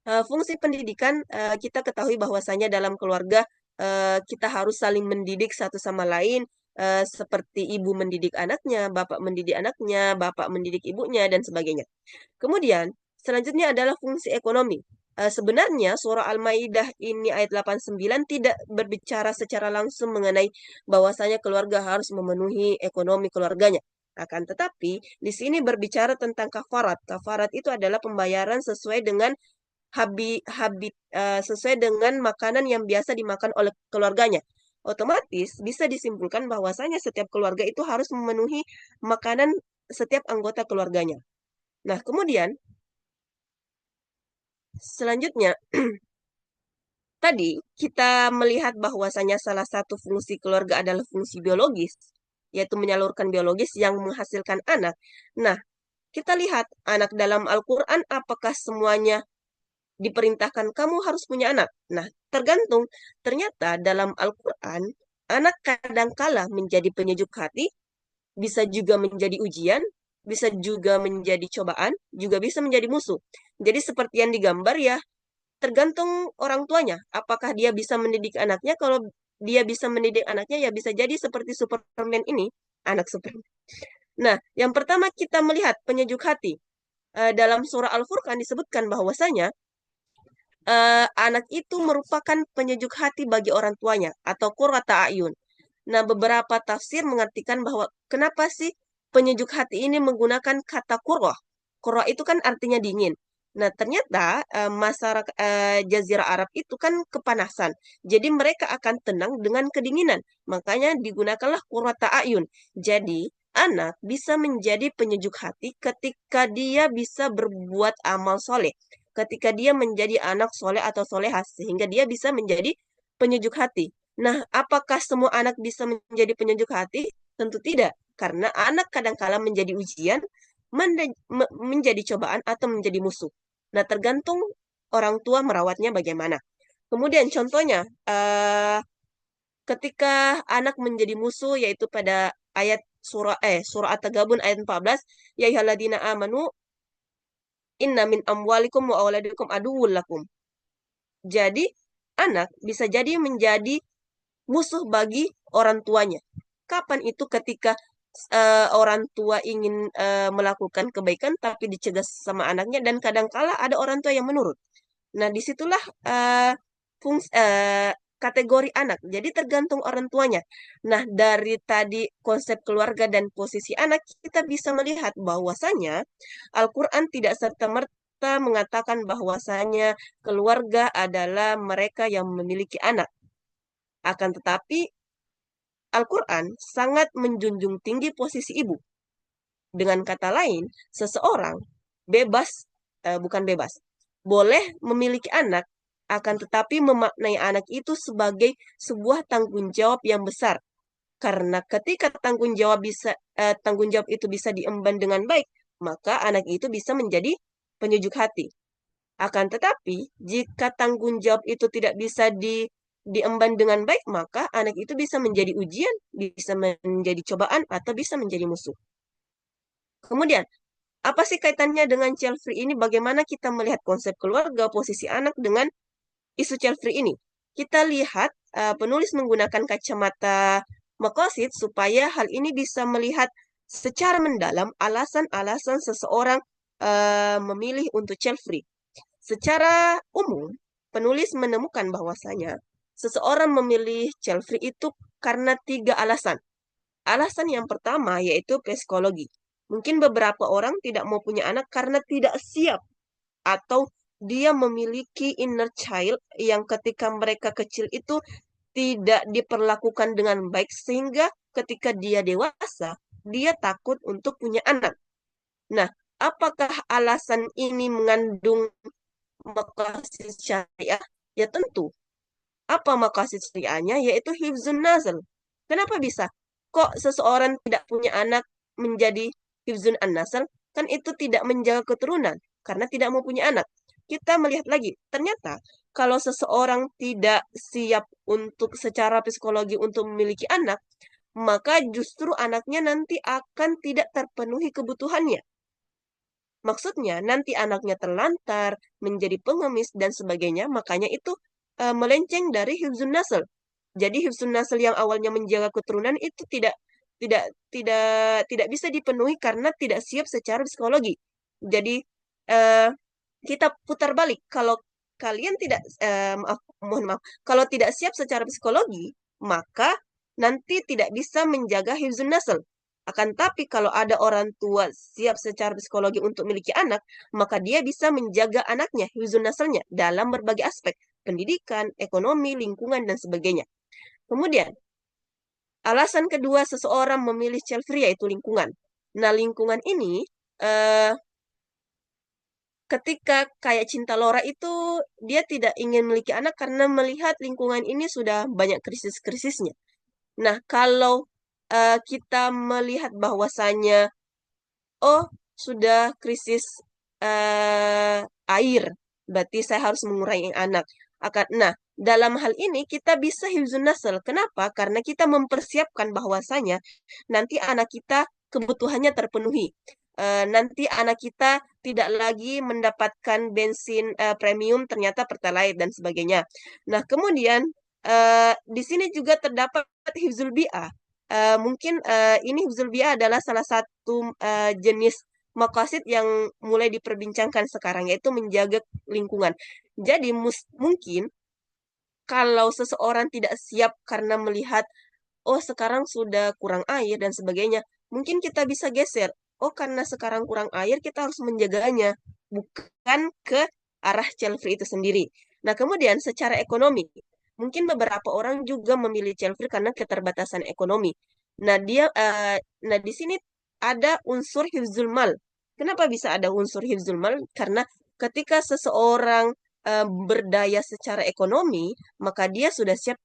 Fungsi pendidikan kita ketahui bahwasanya dalam keluarga kita harus saling mendidik satu sama lain seperti ibu mendidik anaknya, bapak mendidik ibunya dan sebagainya. Kemudian selanjutnya adalah fungsi ekonomi. Sebenarnya surah Al-Maidah ini ayat 89 tidak berbicara secara langsung mengenai bahwasanya keluarga harus memenuhi ekonomi keluarganya. Akan tetapi di sini berbicara tentang kafarat. Kafarat itu adalah pembayaran sesuai dengan sesuai dengan makanan yang biasa dimakan oleh keluarganya. Otomatis bisa disimpulkan bahwasanya setiap keluarga itu harus memenuhi makanan setiap anggota keluarganya. Nah, kemudian selanjutnya tadi kita melihat bahwasanya salah satu fungsi keluarga adalah fungsi biologis, yaitu menyalurkan biologis yang menghasilkan anak. Nah, kita lihat anak dalam Al-Quran apakah semuanya diperintahkan kamu harus punya anak. Nah, tergantung. Ternyata dalam Al-Quran, anak kadangkala menjadi penyejuk hati, bisa juga menjadi ujian, bisa juga menjadi cobaan, juga bisa menjadi musuh. Jadi seperti yang digambar ya, tergantung orang tuanya. Apakah dia bisa mendidik anaknya? Kalau dia bisa mendidik anaknya, ya bisa jadi seperti Superman ini, anak Superman. Nah, yang pertama kita melihat penyejuk hati. Dalam surah Al-Furqan disebutkan bahwasanya anak itu merupakan penyejuk hati bagi orang tuanya atau qurrata ayun. Nah, beberapa tafsir mengartikan bahwa kenapa sih penyejuk hati ini menggunakan kata qurrah. Qurrah itu kan artinya dingin. Nah, ternyata masyarakat Jazirah Arab itu kan kepanasan. Jadi mereka akan tenang dengan kedinginan. Makanya digunakanlah qurrata ayun. Jadi anak bisa menjadi penyejuk hati ketika dia bisa berbuat amal soleh, ketika dia menjadi anak soleh atau solehah, sehingga dia bisa menjadi penyejuk hati. Nah, apakah semua anak bisa menjadi penyejuk hati? Tentu tidak, karena anak kadangkala menjadi ujian, menjadi cobaan, atau menjadi musuh. Nah, tergantung orang tua merawatnya bagaimana. Kemudian contohnya, ketika anak menjadi musuh, yaitu pada ayat surah At-Tagabun ayat 14, ya ayyuhalladzina amanu inna min amwalikum wa auladikum aduwwul lakum. Jadi, anak bisa jadi menjadi musuh bagi orang tuanya. Kapan itu? Ketika orang tua ingin melakukan kebaikan tapi dicegah sama anaknya, dan kadangkala ada orang tua yang menurut. Nah, disitulah kategori anak. Jadi tergantung orang tuanya. Nah, dari tadi konsep keluarga dan posisi anak, kita bisa melihat bahwasanya Al-Quran tidak serta-merta mengatakan bahwasanya keluarga adalah mereka yang memiliki anak. Akan tetapi, Al-Quran sangat menjunjung tinggi posisi ibu. Dengan kata lain, seseorang bebas, bukan bebas, boleh memiliki anak, akan tetapi memaknai anak itu sebagai sebuah tanggung jawab yang besar. Karena ketika tanggung jawab itu bisa diemban dengan baik, maka anak itu bisa menjadi penyejuk hati. Akan tetapi, jika tanggung jawab itu tidak bisa diemban dengan baik, maka anak itu bisa menjadi ujian, bisa menjadi cobaan, atau bisa menjadi musuh. Kemudian, apa sih kaitannya dengan child free ini? Bagaimana kita melihat konsep keluarga, posisi anak dengan isu child free ini? Kita lihat penulis menggunakan kacamata Maqasid supaya hal ini bisa melihat secara mendalam alasan-alasan seseorang memilih untuk child free. Secara umum, penulis menemukan bahwasanya seseorang memilih child free itu karena 3 alasan. Alasan yang pertama yaitu psikologi. Mungkin beberapa orang tidak mau punya anak karena tidak siap, atau dia memiliki inner child yang ketika mereka kecil itu tidak diperlakukan dengan baik, sehingga ketika dia dewasa, dia takut untuk punya anak. Nah, apakah alasan ini mengandung maqasid syariah? Ya tentu. Apa maqasid syariahnya? Yaitu hifzun nazal. Kenapa bisa? Kok seseorang tidak punya anak menjadi hifzun an-nasal? Kan itu tidak menjaga keturunan karena tidak mau punya anak. Kita melihat lagi, ternyata kalau seseorang tidak siap untuk secara psikologi untuk memiliki anak, maka justru anaknya nanti akan tidak terpenuhi kebutuhannya. Maksudnya nanti anaknya terlantar, menjadi pengemis dan sebagainya, makanya itu melenceng dari hifzun nasl. Jadi hifzun nasl yang awalnya menjaga keturunan itu tidak tidak tidak bisa dipenuhi karena tidak siap secara psikologi. Jadi eh, kita putar balik, kalau kalian tidak mohon maaf, kalau tidak siap secara psikologi, maka nanti tidak bisa menjaga hifzun nasl. Akan tapi kalau ada orang tua siap secara psikologi untuk memiliki anak, maka dia bisa menjaga anaknya, hifzun naslnya dalam berbagai aspek, pendidikan, ekonomi, lingkungan dan sebagainya. Kemudian, alasan kedua seseorang memilih child free yaitu lingkungan. Nah, lingkungan ini eh, ketika kayak Cinta Laura itu dia tidak ingin memiliki anak karena melihat lingkungan ini sudah banyak krisis-krisisnya. Nah, kalau kita melihat bahwasanya oh sudah krisis eh, air, berarti saya harus mengurangi anak. Nah, dalam hal ini kita bisa hifzun nasl. Kenapa? Karena kita mempersiapkan bahwasanya nanti anak kita kebutuhannya terpenuhi. Nanti anak kita tidak lagi mendapatkan bensin premium, ternyata Pertalite dan sebagainya. Nah, kemudian di sini juga terdapat hifzul bi'ah. Mungkin ini hifzul bi'ah adalah salah satu jenis maqasid yang mulai diperbincangkan sekarang, yaitu menjaga lingkungan. Jadi mungkin kalau seseorang tidak siap karena melihat, oh sekarang sudah kurang air dan sebagainya, mungkin kita bisa geser. Oh karena sekarang kurang air, kita harus menjaganya, bukan ke arah child free itu sendiri. Nah kemudian secara ekonomi, mungkin beberapa orang juga memilih child free karena keterbatasan ekonomi. Nah nah di sini ada unsur hifzul mal. Kenapa bisa ada unsur hifzul mal? Karena ketika seseorang berdaya secara ekonomi, maka dia sudah siap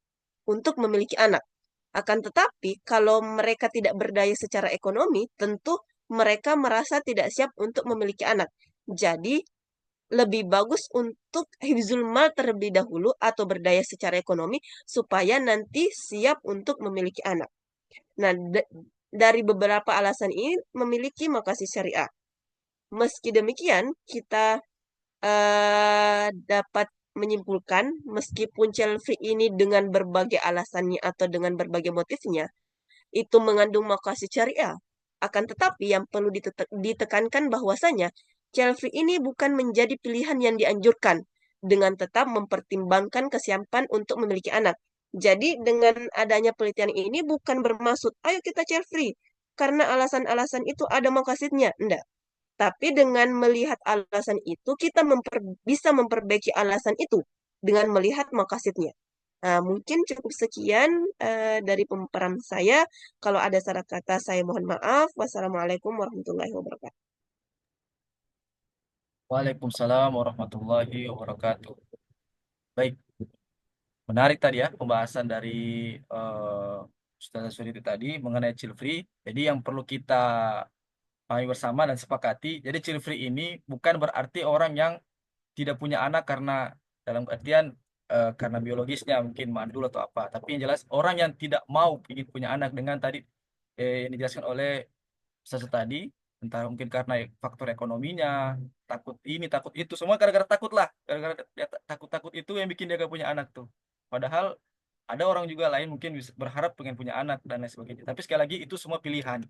untuk memiliki anak. Akan tetapi, kalau mereka tidak berdaya secara ekonomi, tentu mereka merasa tidak siap untuk memiliki anak. Jadi, lebih bagus untuk hifzul mal terlebih dahulu atau berdaya secara ekonomi supaya nanti siap untuk memiliki anak. Nah, dari beberapa alasan ini memiliki makasih syariah. Meski demikian, kita dapat menyimpulkan meskipun Chelsea ini dengan berbagai alasannya atau dengan berbagai motifnya itu mengandung makasih syariah. Akan tetapi yang perlu ditekankan bahwasanya Chelsea ini bukan menjadi pilihan yang dianjurkan dengan tetap mempertimbangkan kesiapan untuk memiliki anak. Jadi dengan adanya penelitian ini bukan bermaksud ayo kita Chelsea karena alasan-alasan itu ada makasidnya. Enggak. Tapi dengan melihat alasan itu, kita bisa memperbaiki alasan itu dengan melihat makasidnya. Nah, mungkin cukup sekian dari pemaparan saya. Kalau ada salah kata, saya mohon maaf. Wassalamualaikum warahmatullahi wabarakatuh. Waalaikumsalam warahmatullahi wabarakatuh. Baik, menarik tadi ya pembahasan dari Ustazah Suri itu tadi mengenai child free. Jadi yang perlu kita pahami bersama dan sepakati, jadi child free ini bukan berarti orang yang tidak punya anak karena dalam artian karena biologisnya mungkin mandul atau apa. Tapi yang jelas orang yang tidak mau ingin punya anak dengan tadi yang dijelaskan oleh Ustazah tadi, entah mungkin karena faktor ekonominya, takut ini, takut itu, semua gara-gara takut lah, gara-gara dia takut-takut itu yang bikin dia gak punya anak tuh. Padahal ada orang juga lain mungkin berharap pengen punya anak dan lain sebagainya. Tapi sekali lagi itu semua pilihan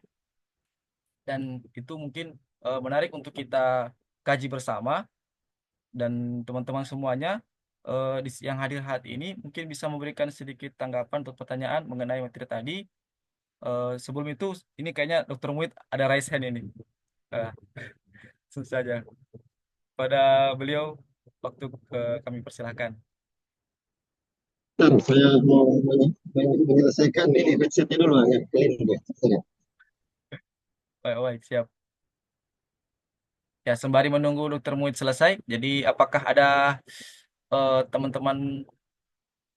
dan itu mungkin menarik untuk kita kaji bersama dan teman-teman semuanya yang hadir hari ini mungkin bisa memberikan sedikit tanggapan untuk pertanyaan mengenai materi tadi. Sebelum itu, ini kayaknya Dokter Muid ada raise hand ini. Eh, Susah aja. Pada beliau, waktu kami persilahkan. Saya mau menyelesaikan ini headsetnya dulu ya. Ini dia. Baik, baik, siap. Ya, sembari menunggu Dokter Muid selesai, jadi apakah ada teman-teman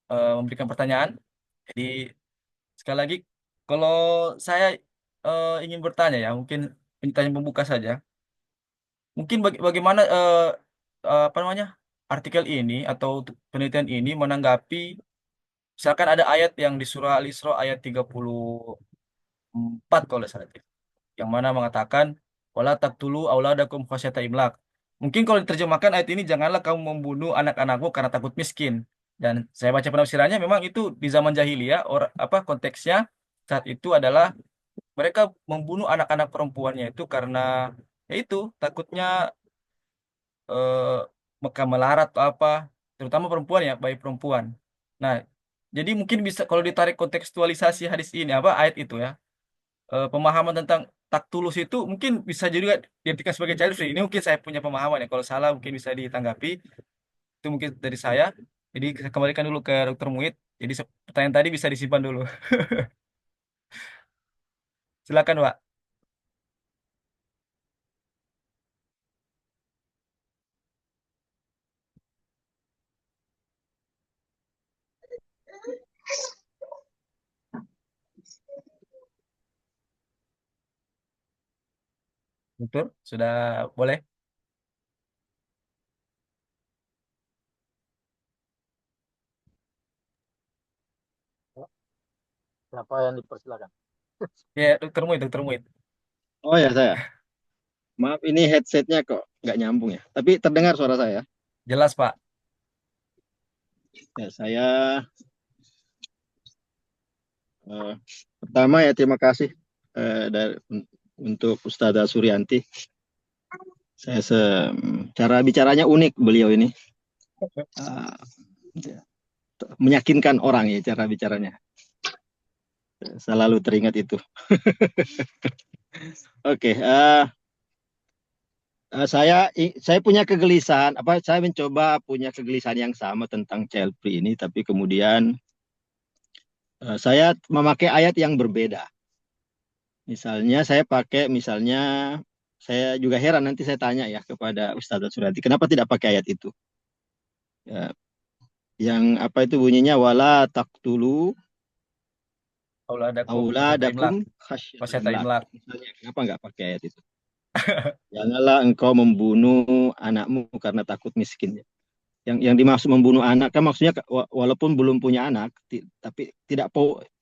memberikan pertanyaan? Jadi sekali lagi, kalau saya ingin bertanya ya, mungkin tanya pembuka saja. Mungkin bagaimana apa namanya artikel ini atau penelitian ini menanggapi misalkan ada ayat yang di surah Al-Isra ayat 34 kalau tidak salah itu, yang mana mengatakan wala taqtulu auladakum khasyata imlak. Mungkin kalau diterjemahkan ayat ini janganlah kamu membunuh anak-anakmu karena takut miskin. Dan saya baca penafsirannya memang itu di zaman jahiliyah apa konteksnya saat itu adalah mereka membunuh anak-anak perempuannya itu karena ya itu takutnya eh, Mekah melarat atau apa. terutama perempuan ya, bayi perempuan. Nah, jadi mungkin bisa kalau ditarik kontekstualisasi hadis ini apa ayat itu ya, pemahaman tentang tak tulus itu mungkin bisa juga diartikan sebagai child free. Ini mungkin saya punya pemahaman ya. Kalau salah mungkin bisa ditanggapi. Itu mungkin dari saya. Jadi saya kembalikan dulu ke Dokter Muid. Jadi pertanyaan tadi bisa disimpan dulu. Silakan, Pak. Dokter, sudah boleh? Siapa yang dipersilakan? Ya, Dokter Muid, Dokter Muid. Oh ya saya. Maaf ini headsetnya kok nggak nyambung ya. Tapi terdengar suara saya. Jelas, Pak. Ya, saya eh, pertama ya terima kasih untuk Ustazah Suryanti. Cara bicaranya unik beliau ini. Eh, Meyakinkan orang ya cara bicaranya. Selalu teringat itu. Oke, saya punya kegelisahan, saya mencoba punya kegelisahan yang sama tentang child free ini, tapi kemudian saya memakai ayat yang berbeda. Misalnya saya juga heran nanti saya tanya ya kepada Ustazah Surati, kenapa tidak pakai ayat itu? Ya, yang apa itu bunyinya wala taqtulu Auladakum khasyata imlaq. auladakum khasyata Khasyata imlaq. imlaq. Misalnya, kenapa nggak pakai ayat itu? Janganlah engkau membunuh anakmu karena takut miskin. Yang dimaksud membunuh anak kan maksudnya walaupun belum punya anak, tapi tidak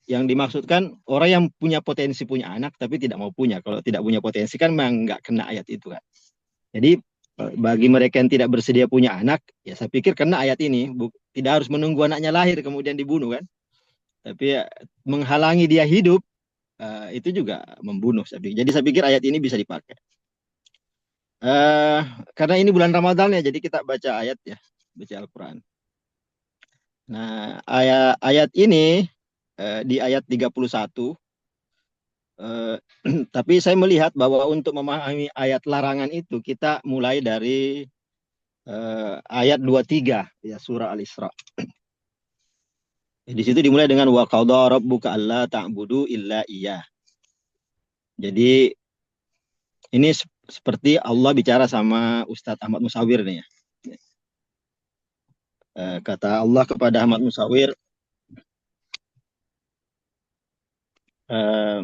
yang dimaksudkan orang yang punya potensi punya anak tapi tidak mau punya. Kalau tidak punya potensi kan memang nggak kena ayat itu kan. Jadi bagi mereka yang tidak bersedia punya anak, ya saya pikir kena ayat ini. Tidak harus menunggu anaknya lahir kemudian dibunuh kan. Tapi ya, menghalangi dia hidup itu juga membunuh. Jadi saya pikir ayat ini bisa dipakai. Eh, karena ini bulan Ramadan ya, jadi kita baca ayat ya, baca Al-Quran. Nah, ayat ini di ayat 31, tapi saya melihat bahwa untuk memahami ayat larangan itu, kita mulai dari ayat 23, ya, surah Al-Isra. Di situ dimulai dengan wa qadha rabbuka alla ta'budu illa iyyah. Jadi ini seperti Allah bicara sama Ustadz Ahmad Musawir nih ya. Kata Allah kepada Ahmad Musawir, eh,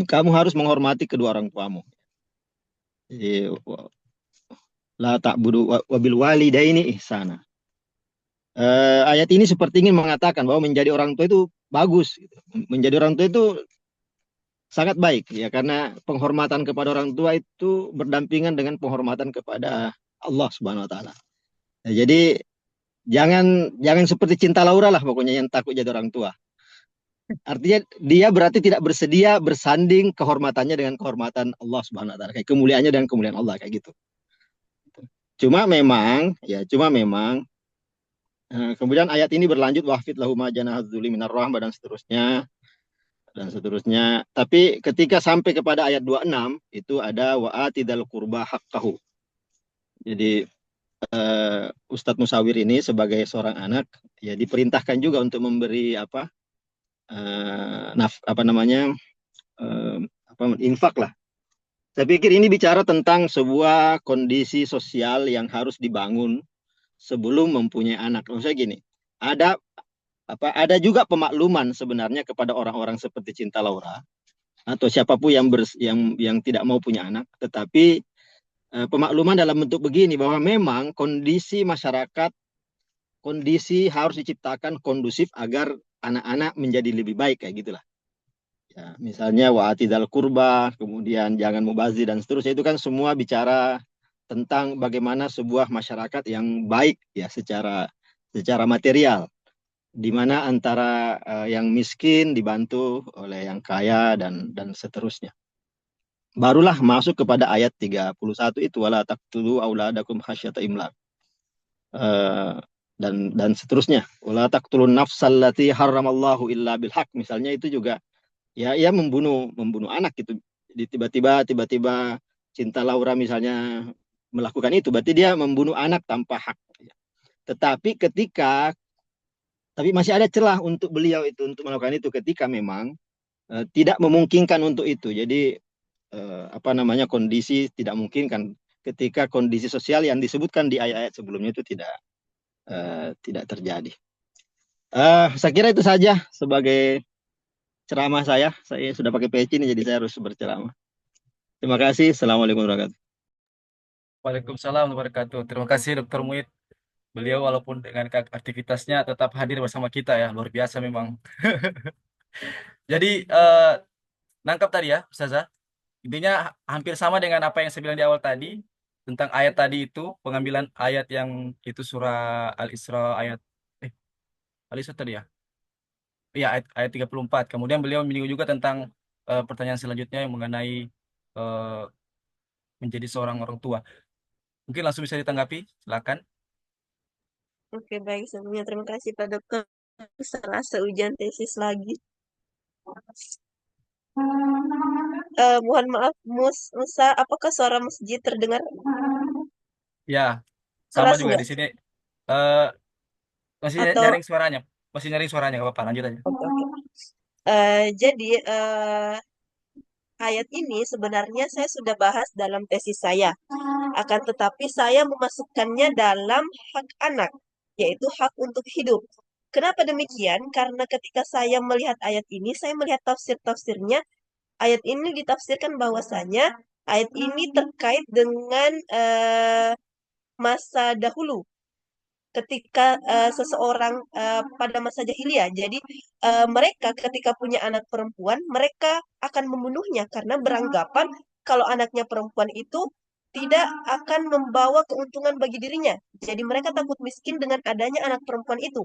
kamu harus menghormati kedua orang tuamu. Jadi, la ta'budu wabil walidaini ihsana. Ayat ini seperti ingin mengatakan bahwa menjadi orang tua itu bagus. Gitu. Menjadi orang tua itu sangat baik ya karena penghormatan kepada orang tua itu berdampingan dengan penghormatan kepada Allah Subhanahu wa taala. Nah, jadi jangan seperti cinta Laura lah pokoknya yang takut jadi orang tua. Artinya dia berarti tidak bersedia bersanding kehormatannya dengan kehormatan Allah Subhanahu wa taala, kayak kemuliaannya dengan kemuliaan Allah kayak gitu. Cuma memang kemudian ayat ini berlanjut wahfid lahu ma janahadzuli minar rahmah dan seterusnya dan seterusnya. Tapi ketika sampai kepada ayat 26 itu ada wa'atidal qurba haqqahu. Jadi Ustadz Musawir ini sebagai seorang anak ya diperintahkan juga untuk memberi infak lah. Saya pikir ini bicara tentang sebuah kondisi sosial yang harus dibangun sebelum mempunyai anak. Maksudnya gini, ada juga pemakluman sebenarnya kepada orang-orang seperti Cinta Laura atau siapapun yang tidak mau punya anak, tetapi pemakluman dalam bentuk begini bahwa memang kondisi masyarakat, kondisi harus diciptakan kondusif agar anak-anak menjadi lebih baik kayak gitulah. Ya, misalnya wa'atidal kurba, kemudian jangan mubazir dan seterusnya itu kan semua bicara tentang bagaimana sebuah masyarakat yang baik ya secara material, di mana antara yang miskin dibantu oleh yang kaya dan seterusnya. barulah masuk kepada ayat 31 itu, wala taqtulu auladakum khasyata imlaq. Eh, dan seterusnya, wala taqtulun nafsal lati harramallahu illa bil haq, misalnya itu juga ya membunuh anak gitu. Jadi tiba-tiba Cinta Laura misalnya melakukan itu, berarti dia membunuh anak tanpa hak. Tetapi tapi masih ada celah untuk beliau itu untuk melakukan itu ketika memang tidak memungkinkan untuk itu. Jadi kondisi tidak memungkinkan, ketika kondisi sosial yang disebutkan di ayat-ayat sebelumnya itu tidak terjadi. Saya kira itu saja sebagai ceramah saya. Saya sudah pakai peci ini, jadi saya harus berceramah. Terima kasih. Assalamualaikum warahmatullahi wabarakatuh. Waalaikumsalam warahmatullahi wabarakatuh. Terima kasih Dr. Muid. Beliau walaupun dengan aktivitasnya tetap hadir bersama kita ya, luar biasa memang. Jadi nangkap tadi ya, Ustazah. Intinya hampir sama dengan apa yang saya bilang di awal tadi tentang ayat tadi itu, pengambilan ayat yang itu surah Al-Isra ayat Al-Isra tadi ya. Iya, ayat 34. Kemudian beliau menyinggung juga tentang pertanyaan selanjutnya yang mengenai eh, menjadi seorang orang tua. Mungkin langsung bisa ditanggapi, silakan. Oke, baik. Sebelumnya terima kasih Pak Dokter. Serasa ujian tesis lagi. Mohon maaf, Musa, apakah suara masjid terdengar Ya, sama keras juga nggak? di sini. Eh, masih Atau nyaring suaranya. Masih nyaring suaranya, nggak apa-apa. Lanjut aja. oke, oke. Jadi ayat ini sebenarnya saya sudah bahas dalam tesis saya. Akan tetapi saya memasukkannya dalam hak anak, yaitu hak untuk hidup. Kenapa demikian? Karena ketika saya melihat ayat ini, saya melihat tafsir-tafsirnya. Ayat ini ditafsirkan bahwasanya ayat ini terkait dengan masa dahulu ketika seseorang pada masa jahiliyah. Jadi mereka ketika punya anak perempuan, mereka akan membunuhnya karena beranggapan kalau anaknya perempuan itu tidak akan membawa keuntungan bagi dirinya. Jadi mereka takut miskin dengan adanya anak perempuan itu.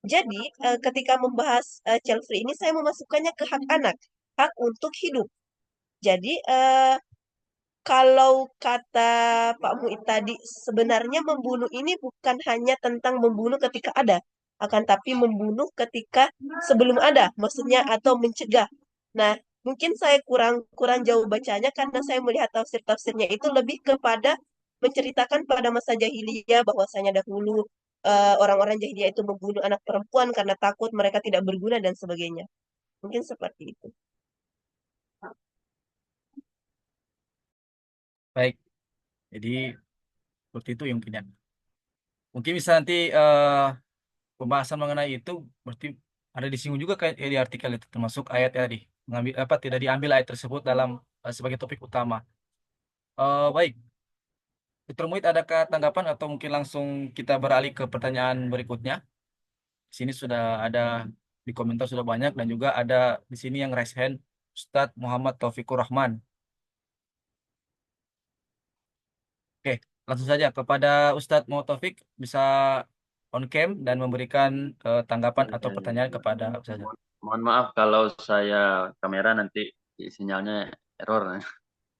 Jadi ketika membahas child free ini saya memasukkannya ke hak anak, hak untuk hidup. Jadi kalau kata Pak Muid tadi, sebenarnya membunuh ini bukan hanya tentang membunuh ketika ada, akan tapi membunuh ketika sebelum ada, maksudnya atau mencegah. Nah, mungkin saya kurang kurang jauh bacanya karena saya melihat tafsir-tafsirnya itu lebih kepada menceritakan pada masa jahiliyah bahwasanya dahulu orang-orang jahiliyah itu membunuh anak perempuan karena takut mereka tidak berguna dan sebagainya. Mungkin seperti itu. Baik, jadi seperti itu yang mungkin ya. Mungkin bisa nanti pembahasan mengenai itu berarti ada disinggung juga kayak di artikel itu termasuk ayat tadi mengambil apa tidak diambil ayat tersebut dalam sebagai topik utama. Baik, Dr. Muid adakah tanggapan atau mungkin langsung kita beralih ke pertanyaan berikutnya? Di sini sudah ada di komentar sudah banyak dan juga ada di sini yang raise hand Ustadz Muhammad Taufikur Rahman. Oke, langsung saja kepada Ustadz Muhammad Taufik bisa on cam dan memberikan tanggapan atau pertanyaan kepada Ustadz. Mohon maaf kalau saya kamera nanti sinyalnya error.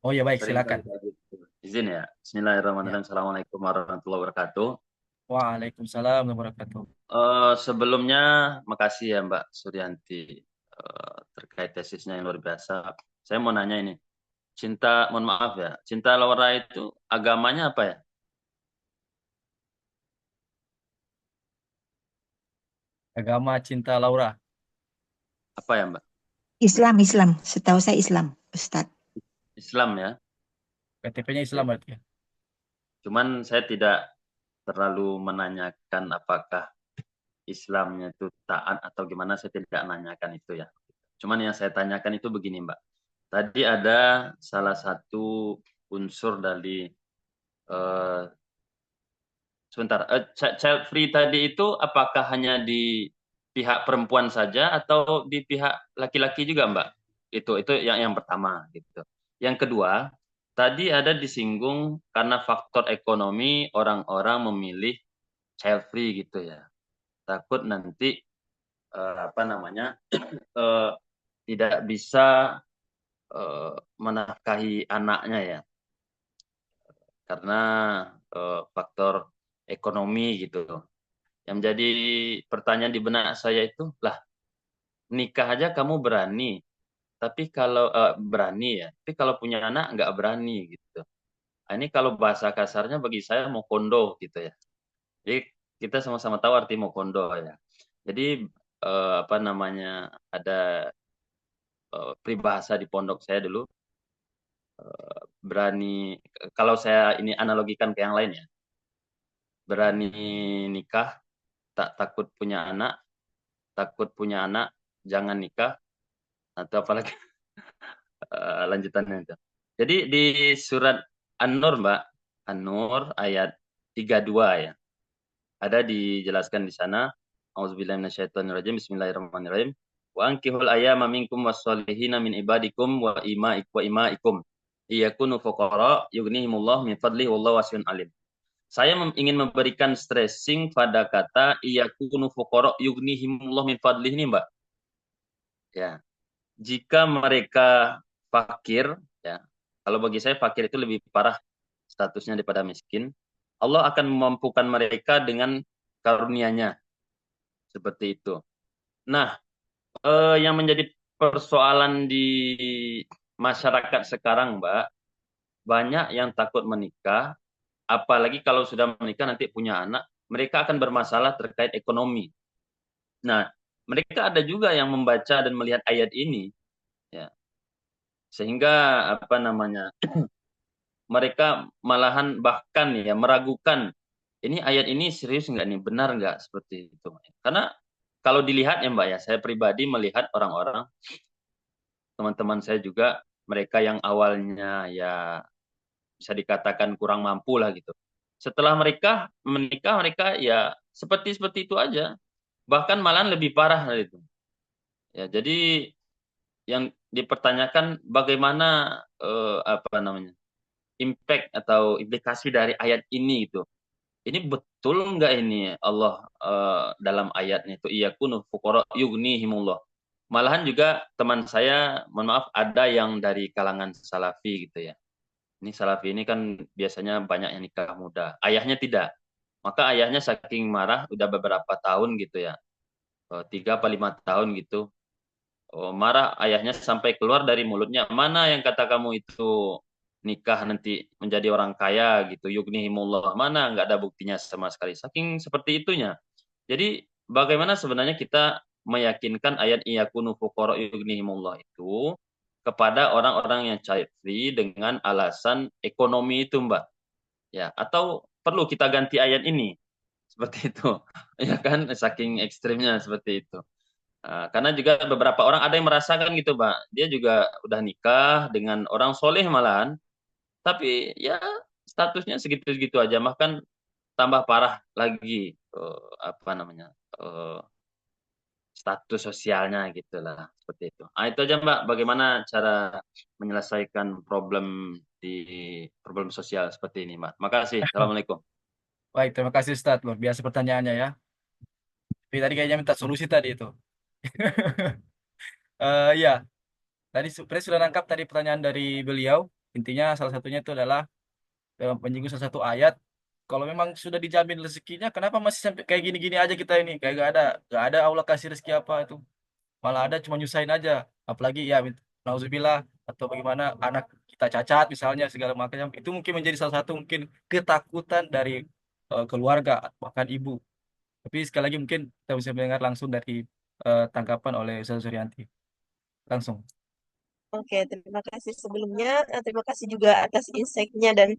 Oh ya baik, Sering silakan. kali gitu. Izin ya. Ya. Bismillahirrahmanirrahim. Assalamualaikum warahmatullahi wabarakatuh. Waalaikumsalam warahmatullahi wabarakatuh. Sebelumnya makasih ya Mbak Suryanti terkait tesisnya yang luar biasa. Saya mau nanya ini. Mohon maaf ya. Cinta Laura itu agamanya apa ya? Agama Cinta Laura. Apa ya Mbak? Islam. Setahu saya Islam, Ustadz. Islam ya. KTP-nya Islam berarti ya. Cuman saya tidak terlalu menanyakan apakah Islamnya itu taat atau gimana, saya tidak nanyakan itu ya. Cuman yang saya tanyakan itu begini Mbak. Tadi ada salah satu unsur dari child free tadi itu apakah hanya di pihak perempuan saja atau di pihak laki-laki juga Mbak? Itu yang pertama gitu. Yang kedua, tadi ada disinggung karena faktor ekonomi orang-orang memilih child free gitu ya. Takut nanti tidak bisa menafkahi anaknya ya, karena faktor ekonomi gitu. Yang menjadi pertanyaan di benak saya itu, lah nikah aja kamu berani, tapi kalau berani ya, tapi kalau punya anak nggak berani gitu. Nah, ini kalau bahasa kasarnya bagi saya mau kondo gitu ya. Jadi kita sama-sama tahu arti mau kondo ya. Jadi apa namanya, ada peribahasa di pondok saya dulu, berani, kalau saya ini analogikan ke yang lain ya, berani nikah tak takut punya anak, takut punya anak jangan nikah, atau apalagi lanjutannya itu. Jadi di surat An-Nur Mbak, An-Nur ayat 32 ya. Ada dijelaskan di sana, Auzubillahi minasyaitonirrajim, bismillahirrahmanirrahim. Wa ankihul ayyama minkum wassolihina min ibadikum wa imaikum iyakunu fuqara yughnihimullah min fadlihi wallahu wasi'un alim. Saya ingin memberikan stressing pada kata iyakunu fuqara yughnihimullah min fadlihi ini, Mbak. Ya. Jika mereka fakir, ya. Kalau bagi saya fakir itu lebih parah statusnya daripada miskin. Allah akan memampukan mereka dengan karunia-Nya. Seperti itu. Nah, yang menjadi persoalan di masyarakat sekarang, Mbak, banyak yang takut menikah, apalagi kalau sudah menikah nanti punya anak, mereka akan bermasalah terkait ekonomi. Nah, mereka ada juga yang membaca dan melihat ayat ini, ya, sehingga apa namanya, mereka malahan bahkan ya meragukan, ini ayat ini serius nggak nih, benar nggak seperti itu. Karena kalau dilihat ya Mbak ya, saya pribadi melihat orang-orang, teman-teman saya juga, mereka yang awalnya ya bisa dikatakan kurang mampu lah gitu. Setelah mereka menikah, mereka ya seperti itu aja. Bahkan malahan lebih parah dari itu. Ya, jadi yang dipertanyakan bagaimana apa namanya, impact atau implikasi dari ayat ini gitu. Ini betul nggak ini Allah dalam ayatnya itu iyakunu fuqara yughnihimullah. Malahan juga teman saya, mohon maaf, ada yang dari kalangan salafi gitu ya. Ini salafi ini kan biasanya banyak yang nikah muda. Ayahnya tidak. Maka ayahnya saking marah udah beberapa tahun gitu ya. 3 apa 5 tahun gitu. Marah ayahnya sampai keluar dari mulutnya, mana yang kata kamu itu nikah nanti menjadi orang kaya gitu, yughnihimullah, mana nggak ada buktinya sama sekali. Saking seperti itunya. Jadi bagaimana sebenarnya kita meyakinkan ayat iyakunu fuqara yughnihimullah itu kepada orang-orang yang child free dengan alasan ekonomi itu, Mbak. Ya, atau perlu kita ganti ayat ini seperti itu. Ya kan, saking ekstrimnya seperti itu. Karena juga beberapa orang ada yang merasakan gitu, Pak. Dia juga udah nikah dengan orang soleh malahan, tapi ya statusnya segitu-segitu aja, bahkan tambah parah lagi apa namanya, status sosialnya gitulah, seperti itu. Itu aja Mbak, bagaimana cara menyelesaikan problem sosial seperti ini, Mbak. Makasih. Assalamualaikum. Baik, terima kasih Ustadz. Luar biasa pertanyaannya ya. Tapi tadi kayaknya minta solusi tadi itu. Ya, tadi sebenarnya sudah nangkap tadi pertanyaan dari beliau. Intinya salah satunya itu adalah menyinggung salah satu ayat. Kalau memang sudah dijamin rezekinya, kenapa masih sampai kayak gini-gini aja kita ini? Kayak gak ada Allah kasih rezeki apa itu. Malah ada cuma nyusahin aja. Apalagi ya, nauzubillah, atau bagaimana anak kita cacat misalnya segala macam. Itu mungkin menjadi salah satu mungkin ketakutan dari keluarga, bahkan ibu. Tapi sekali lagi mungkin kita bisa mendengar langsung dari tanggapan oleh Ustaz Suryanti. Langsung. Oke, terima kasih sebelumnya. Terima kasih juga atas insight-nya dan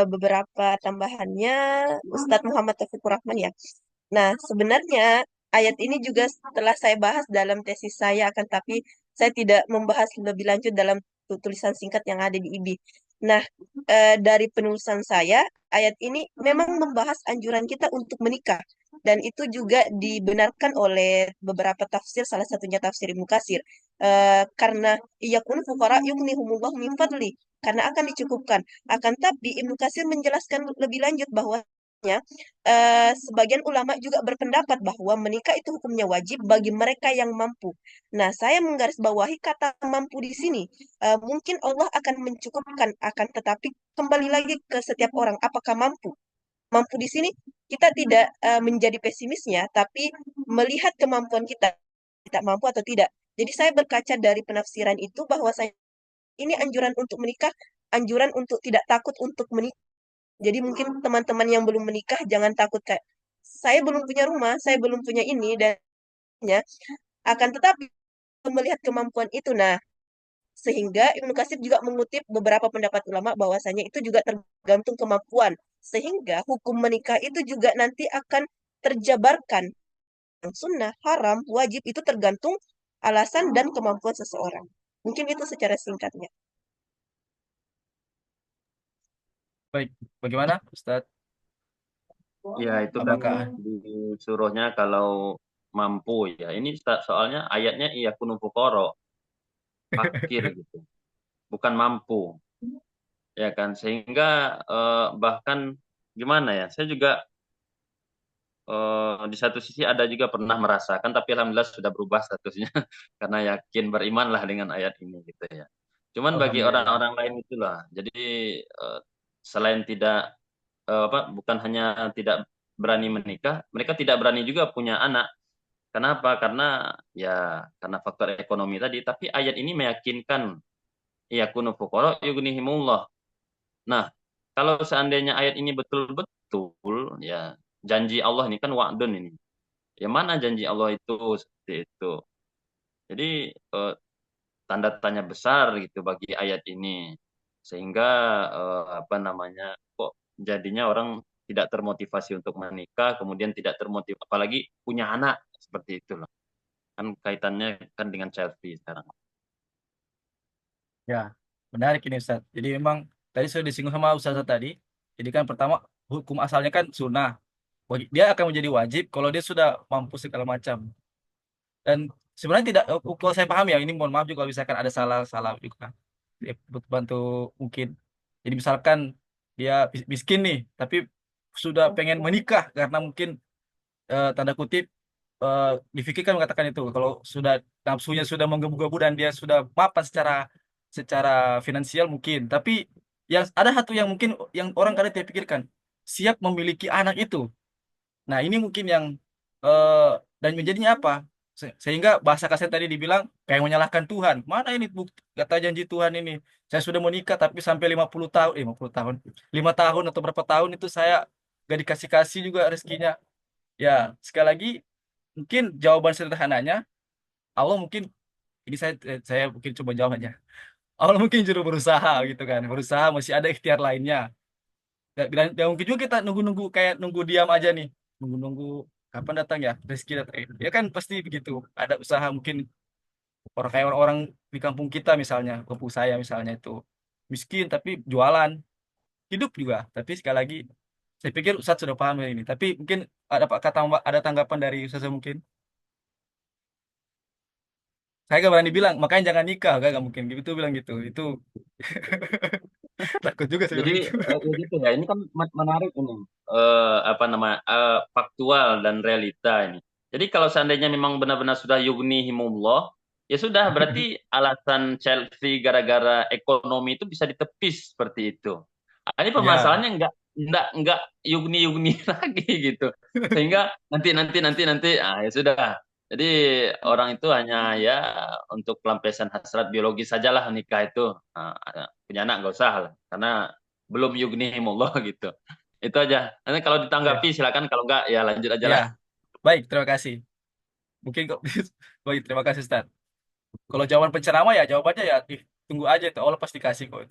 beberapa tambahannya Ustadz Muhammad Taufikur Rahman ya. Nah, sebenarnya ayat ini juga setelah saya bahas dalam tesis saya, akan tapi saya tidak membahas lebih lanjut dalam tulisan singkat yang ada di IBI. Nah, dari penulisan saya, ayat ini memang membahas anjuran kita untuk menikah. Dan itu juga dibenarkan oleh beberapa tafsir, salah satunya tafsir Ibnu Katsir. Karena iyakun fuqara yughnihumullah min fadli, karena akan dicukupkan. Akan tapi Ibnu Katsir menjelaskan lebih lanjut bahwa sebagian ulama juga berpendapat bahwa menikah itu hukumnya wajib bagi mereka yang mampu. Nah, saya menggarisbawahi kata mampu di sini. Mungkin Allah akan mencukupkan, akan tetapi kembali lagi ke setiap orang, apakah mampu? Mampu di sini kita tidak menjadi pesimisnya, tapi melihat kemampuan kita mampu atau tidak. Jadi saya berkaca dari penafsiran itu bahwa ini anjuran untuk menikah, anjuran untuk tidak takut untuk menikah. Jadi mungkin teman-teman yang belum menikah jangan takut kayak saya belum punya rumah, saya belum punya ini dan ya, akan tetapi melihat kemampuan itu. Nah, sehingga Ibnu Katsir juga mengutip beberapa pendapat ulama bahwasanya itu juga tergantung kemampuan. Sehingga hukum menikah itu juga nanti akan terjabarkan. Sunnah, haram, wajib itu tergantung alasan dan kemampuan seseorang. Mungkin itu secara singkatnya. Baik, bagaimana Ustadz? Ya, itu kan Apakah disuruhnya kalau mampu ya. Ini soalnya ayatnya iyakunu fuqara, fakir gitu. Bukan mampu. Ya kan? Sehingga bahkan gimana ya? Saya juga di satu sisi ada juga pernah merasakan, tapi alhamdulillah sudah berubah statusnya karena yakin berimanlah dengan ayat ini gitu ya. Cuman bagi Alhamdulillah. orang-orang lain itulah. Jadi selain tidak bukan hanya tidak berani menikah, mereka tidak berani juga punya anak. Kenapa? Karena faktor ekonomi tadi. Tapi ayat ini meyakinkan yakunu fuqara yughnihimullah. Nah, kalau seandainya ayat ini betul-betul ya janji Allah ini kan wa'dun ini. Ya mana janji Allah itu seperti itu. Jadi tanda tanya besar gitu bagi ayat ini. Sehingga kok jadinya orang tidak termotivasi untuk menikah, kemudian tidak termotivasi apalagi punya anak seperti itu loh. Kan kaitannya kan dengan child free sekarang. Ya, menarik ini Ustaz. Jadi memang tadi sudah disinggung sama Ustaz tadi. Jadi kan pertama hukum asalnya kan sunnah. Dia akan menjadi wajib kalau dia sudah mampu segala macam. Dan sebenarnya tidak, kalau saya paham ya, ini mohon maaf juga kalau misalkan ada salah-salah juga. Dia butuh bantu mungkin. Jadi misalkan dia miskin nih, tapi sudah pengen menikah karena mungkin tanda kutip difikirkan mengatakan itu kalau sudah nafsunya sudah menggebu-gebu dan dia sudah mapan secara secara finansial mungkin, tapi yang ada satu yang mungkin yang orang kadang tidak pikirkan, siap memiliki anak itu. Nah, ini mungkin yang eh, dan menjadinya apa? Sehingga bahasa kasar tadi dibilang kayak menyalahkan Tuhan. Mana ini bukti kata janji Tuhan ini? Saya sudah menikah tapi sampai 50 tahun, 50 tahun, 5 tahun atau berapa tahun itu saya gak dikasih-kasih juga rezekinya. Ya, sekali lagi mungkin jawaban sederhananya Allah mungkin ini saya mungkin coba jawab aja. Allah mungkin juru berusaha gitu kan, berusaha masih ada ikhtiar lainnya. Dan mungkin juga kita nunggu-nunggu kayak nunggu diam aja nih, nunggu-nunggu kapan datang ya rezeki datang. Ya kan pasti begitu. Ada usaha mungkin orang kayak orang-orang di kampung kita misalnya, kampung saya misalnya itu miskin tapi jualan, hidup juga. Tapi sekali lagi saya pikir Ustadz sudah paham ini. Tapi mungkin ada tanggapan dari Ustadz mungkin. Saya gak berani bilang, makanya jangan nikah, gak mungkin gitu bilang gitu. Itu takut juga saya Jadi bilang gitu. ya gitu ya. Ini kan menarik ini faktual dan realita ini. Jadi kalau seandainya memang benar-benar sudah yughnihimullah, ya sudah berarti alasan child free gara-gara ekonomi itu bisa ditepis seperti itu. Ini Ya, permasalahannya enggak yugni lagi gitu. Sehingga nanti ya sudah. Jadi orang itu hanya ya untuk pelampiasan hasrat biologis sajalah nikah itu. Punya anak nggak usah lah karena belum yughnihimullah gitu. Itu aja. Nanti kalau ditanggapi ya, silakan, kalau enggak ya lanjut aja ya. lah. Baik, terima kasih. Mungkin kok baik, terima kasih Ustaz. Kalau jawaban penceramah ya jawabannya ya tunggu aja itu Allah pasti kasih kok.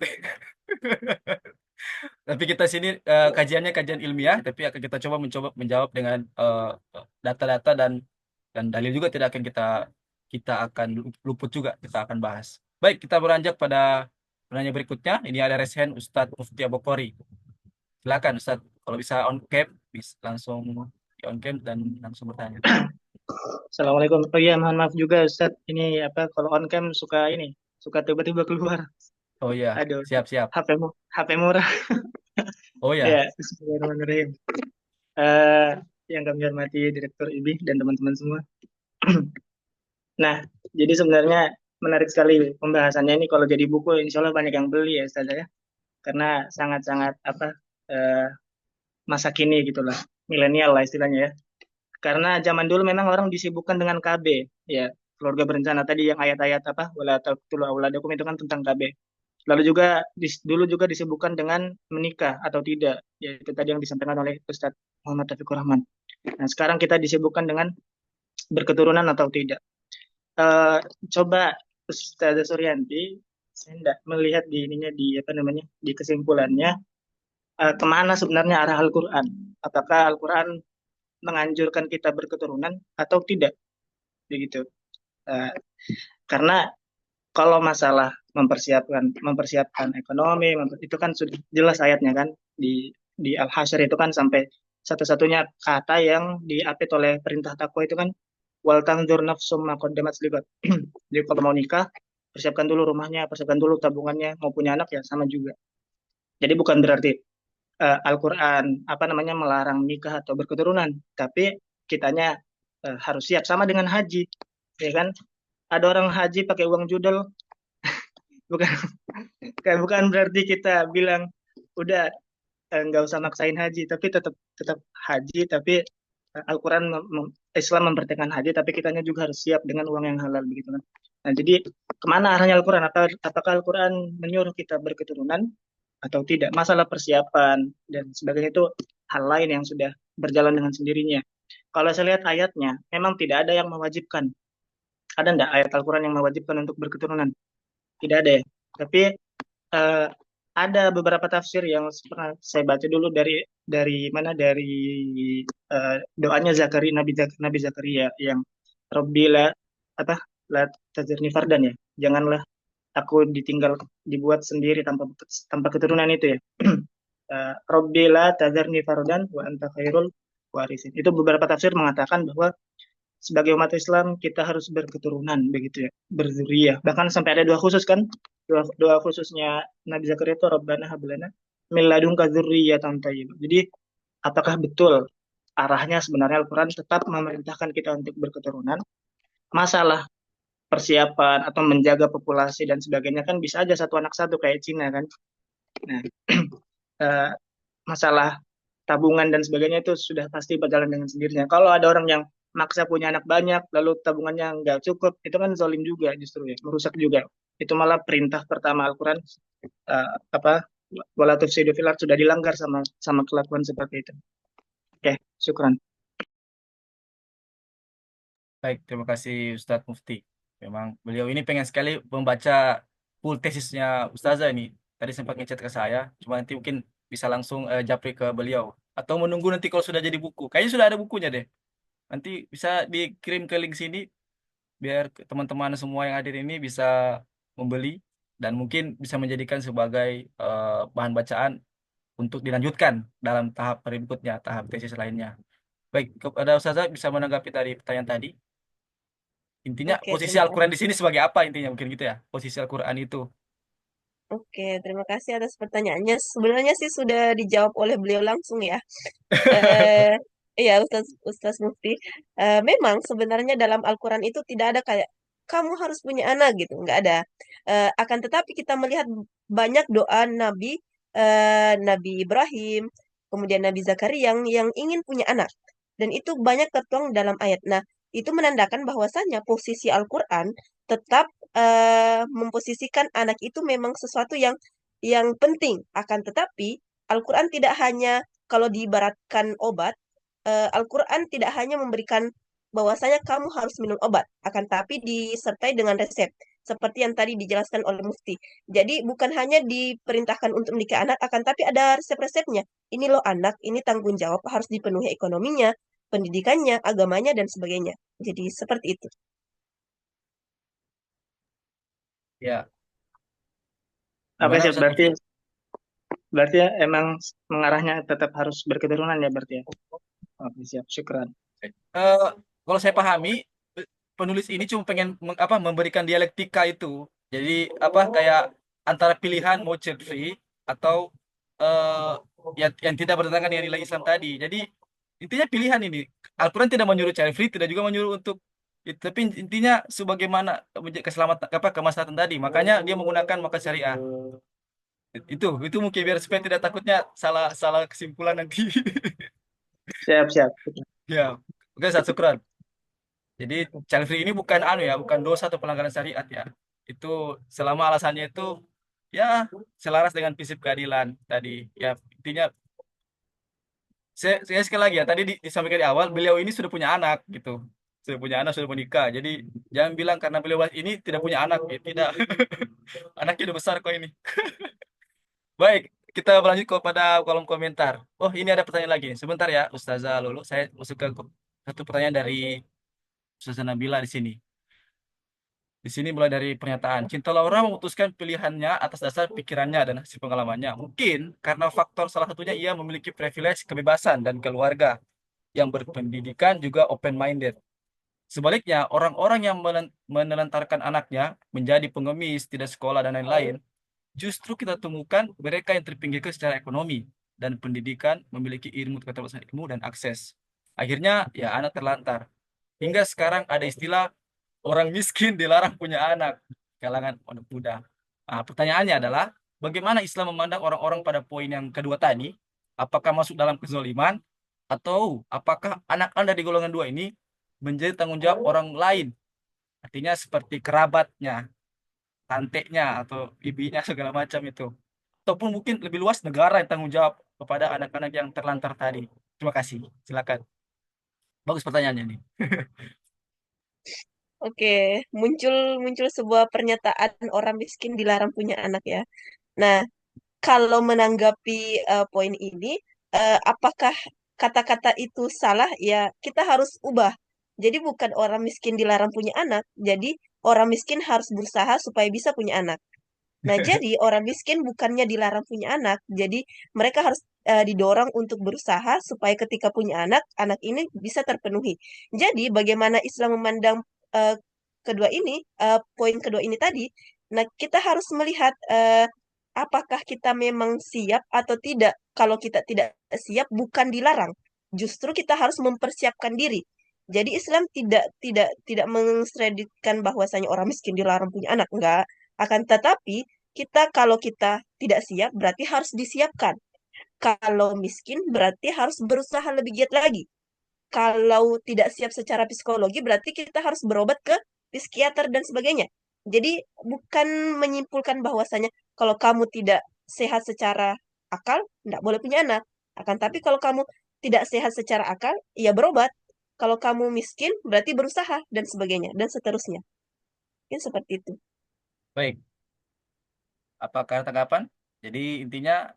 Tapi kita sini kajiannya kajian ilmiah, tapi akan kita mencoba menjawab dengan data-data dan dalil juga tidak akan kita akan luput juga kita akan bahas. Baik, kita beranjak pada penanya berikutnya. Ini ada resen Ustadz Mufti Abokori. Silakan Ustadz, kalau bisa on cam, bisa langsung di on cam dan langsung bertanya. Assalamualaikum. Oh iya, mohon maaf juga Ustaz. Ini kalau on cam suka tiba-tiba keluar. Oh iya, Aduh, siap-siap. HP murah. Oh Ya, ya, bismillahirrahmanirrahim. Eh, yang kami hormati Direktur IBI dan teman-teman semua. Nah, jadi sebenarnya menarik sekali pembahasannya ini. Kalau jadi buku, insya Allah banyak yang beli ya, Ustaz ya. Karena sangat-sangat eh, masa kini gitulah, milenial lah istilahnya ya. Karena zaman dulu memang orang disibukkan dengan KB, ya, keluarga berencana tadi yang ayat-ayat wala taqtulu auladakum itu kan tentang KB. Lalu juga dulu juga disibukkan dengan menikah atau tidak, yaitu tadi yang disampaikan oleh Ustadz Muhammad Taufikur Rahman. Nah, sekarang kita disibukkan dengan berketurunan atau tidak. Eh, Coba Ustazah Suryanti, saya tidak melihat di ininya di apa namanya di kesimpulannya, kemana sebenarnya arah Al-Quran? Apakah Al-Quran menganjurkan kita berketurunan atau tidak? Begitu. Eh, karena kalau masalah mempersiapkan ekonomi, itu kan sudah jelas ayatnya kan di Al-Hasyr itu kan sampai satu-satunya kata yang diapit oleh perintah takwa itu kan wal tanzur nafsum ma qaddamat ligat. Jadi kalau mau nikah, persiapkan dulu rumahnya, persiapkan dulu tabungannya, mau punya anak ya sama juga. Jadi bukan berarti Al-Quran melarang nikah atau berketurunan, tapi kitanya harus siap sama dengan haji, ya kan? Ada orang haji pakai uang judul, bukan bukan berarti kita bilang udah nggak usah maksain haji, tapi tetap tetap haji, tapi Al-Quran Islam mempertekankan haji, tapi kitanya juga harus siap dengan uang yang halal begitu kan. Nah, jadi kemana arahnya Al-Quran? Apakah Al-Quran menyuruh kita berketurunan atau tidak? Masalah persiapan dan sebagainya itu hal lain yang sudah berjalan dengan sendirinya. Kalau saya lihat ayatnya, memang tidak ada yang mewajibkan. Ada enggak ayat Al-Quran yang mewajibkan untuk berketurunan? Tidak ada ya. Tapi eh, ada beberapa tafsir yang pernah saya baca dulu dari doanya Nabi Zakaria yang Rabbi apa la tazirni fardan ya. Janganlah aku dibuat sendiri tanpa keturunan itu ya. Rabbi la tazirni fardan wa anta khairul warisin. Itu beberapa tafsir mengatakan bahwa sebagai umat Islam kita harus berketurunan begitu ya, berzuriyah. Bahkan sampai ada doa khusus kan, doa khususnya Nabi Zakaria itu Rabbana hablana min ladunka dzurriyyatan thayyibah. Jadi apakah betul arahnya sebenarnya Al-Quran tetap memerintahkan kita untuk berketurunan? Masalah persiapan atau menjaga populasi dan sebagainya kan bisa aja satu anak satu kayak Cina kan. Nah, eh, masalah tabungan dan sebagainya itu sudah pasti berjalan dengan sendirinya. Kalau ada orang yang maksa punya anak banyak, lalu tabungannya nggak cukup, itu kan zalim juga justru ya, merusak juga. Itu malah perintah pertama Al-Quran, uh, apa, wala tufsidu fil ardh, sudah dilanggar sama kelakuan seperti itu. Oke, syukran. Baik, terima kasih Ustadz Mufti. Memang beliau ini pengen sekali membaca full tesisnya Ustazah ini. Tadi sempat ngechat ke saya, cuma nanti mungkin bisa langsung japri ke beliau. Atau menunggu nanti kalau sudah jadi buku. Kayaknya sudah ada bukunya deh. Nanti bisa dikirim ke link sini, biar teman-teman semua yang hadir ini bisa membeli. Dan mungkin bisa menjadikan sebagai bahan bacaan untuk dilanjutkan dalam tahap berikutnya, tahap tesis lainnya. Baik, kepada Ustazah bisa menanggapi tadi pertanyaan tadi. Intinya Oke, posisi terima Al-Quran di kasih. sini sebagai apa intinya mungkin gitu ya. Posisi Al-Quran itu. Oke, terima kasih atas pertanyaannya. Sebenarnya sih sudah dijawab oleh beliau langsung ya. Eh, iya, Ustaz Mufti. Memang sebenarnya dalam Al-Quran itu tidak ada kayak kamu harus punya anak gitu, nggak ada. Akan tetapi kita melihat banyak doa Nabi Ibrahim, kemudian Nabi Zakaria yang ingin punya anak, dan itu banyak tertuang dalam ayat. Nah, itu menandakan bahwasanya posisi Al-Quran tetap memposisikan anak itu memang sesuatu yang penting. Akan tetapi Al-Quran tidak hanya kalau diibaratkan obat, Al-Quran tidak hanya memberikan bahwasanya kamu harus minum obat, akan tapi disertai dengan resep, seperti yang tadi dijelaskan oleh Mufti. Jadi bukan hanya diperintahkan untuk menikah anak, akan tapi ada resep-resepnya. Ini loh anak, ini tanggung jawab, harus dipenuhi ekonominya, pendidikannya, agamanya, dan sebagainya. Jadi seperti itu. Ya, Oke, gimana siap. Ustadz Berarti Mufti? berarti ya emang mengarahnya tetap harus berketurunan ya berarti ya. Oke, siap. Syukran. Eh, Kalau saya pahami, penulis ini cuma pengen memberikan dialektika itu. Jadi kayak antara pilihan mau child free atau yang tidak bertentangan dengan nilai Islam tadi. Jadi Intinya pilihan ini. Al-Quran tidak menyuruh child free, tidak juga menyuruh untuk tapi intinya sebagaimana keselamatan apa kemaslahatan tadi. Makanya dia menggunakan makan syariah. Itu mungkin biar supaya tidak takutnya salah salah kesimpulan nanti. Siap, siap. Ya. Oke, Ustaz, syukran. Jadi child free ini bukan bukan dosa atau pelanggaran syariat ya. Itu selama alasannya itu ya selaras dengan prinsip keadilan tadi. Ya, intinya saya sekali lagi ya tadi disampaikan di awal beliau ini sudah punya anak gitu. Sudah punya anak, sudah menikah. Jadi jangan bilang karena beliau ini tidak punya anak, ya, tidak. Anaknya udah besar kok ini. Baik, kita berlanjut kepada kolom komentar. Oh, ini ada pertanyaan lagi. Sebentar ya, Ustazah Lulu. Saya masuk ke satu pertanyaan dari Ustazah Nabila di sini. Di sini mulai dari pernyataan. Cinta Laura memutuskan pilihannya atas dasar pikirannya dan hasil pengalamannya. Mungkin karena faktor salah satunya ia memiliki privilege kebebasan dan keluarga yang berpendidikan juga open-minded. Sebaliknya, orang-orang yang menelantarkan anaknya menjadi pengemis, tidak sekolah, dan lain-lain, justru kita temukan mereka yang terpinggirkan secara ekonomi dan pendidikan, memiliki ilmu, keterbatasan ilmu, dan akses. Akhirnya, ya anak terlantar. Hingga sekarang ada istilah orang miskin dilarang punya anak, kalangan anak muda. Nah, pertanyaannya adalah, bagaimana Islam memandang orang-orang pada poin yang kedua tadi? Apakah masuk dalam kezaliman? Atau apakah anak Anda di golongan dua ini menjadi tanggung jawab orang lain? Artinya seperti kerabatnya, tantenya, atau bibinya, segala macam itu. Ataupun mungkin lebih luas negara yang tanggung jawab kepada anak-anak yang terlantar tadi. Terima kasih. Silakan. Bagus pertanyaannya nih. Oke, muncul muncul sebuah pernyataan orang miskin dilarang punya anak ya. Nah, kalau menanggapi poin ini, apakah kata-kata itu salah? Ya, kita harus ubah. Jadi bukan orang miskin dilarang punya anak, jadi orang miskin harus berusaha supaya bisa punya anak. Nah, jadi orang miskin bukannya dilarang punya anak, jadi mereka harus didorong untuk berusaha supaya ketika punya anak, anak ini bisa terpenuhi. Jadi, bagaimana Islam memandang eh, poin kedua ini tadi? Nah, kita harus melihat apakah kita memang siap atau tidak. Kalau kita tidak siap, bukan dilarang. Justru kita harus mempersiapkan diri. Jadi Islam tidak mengistilahkan bahwasanya orang miskin dilarang punya anak, enggak. Akan tetapi kalau kita tidak siap, berarti harus disiapkan. Kalau miskin, berarti harus berusaha lebih giat lagi. Kalau tidak siap secara psikologi, berarti kita harus berobat ke psikiater dan sebagainya. Jadi, bukan menyimpulkan bahwasanya kalau kamu tidak sehat secara akal, tidak boleh punya anak. Akan tapi kalau kamu tidak sehat secara akal, ya berobat. Kalau kamu miskin, berarti berusaha dan sebagainya, dan seterusnya. Mungkin seperti itu. Baik, apakah tanggapan? Jadi intinya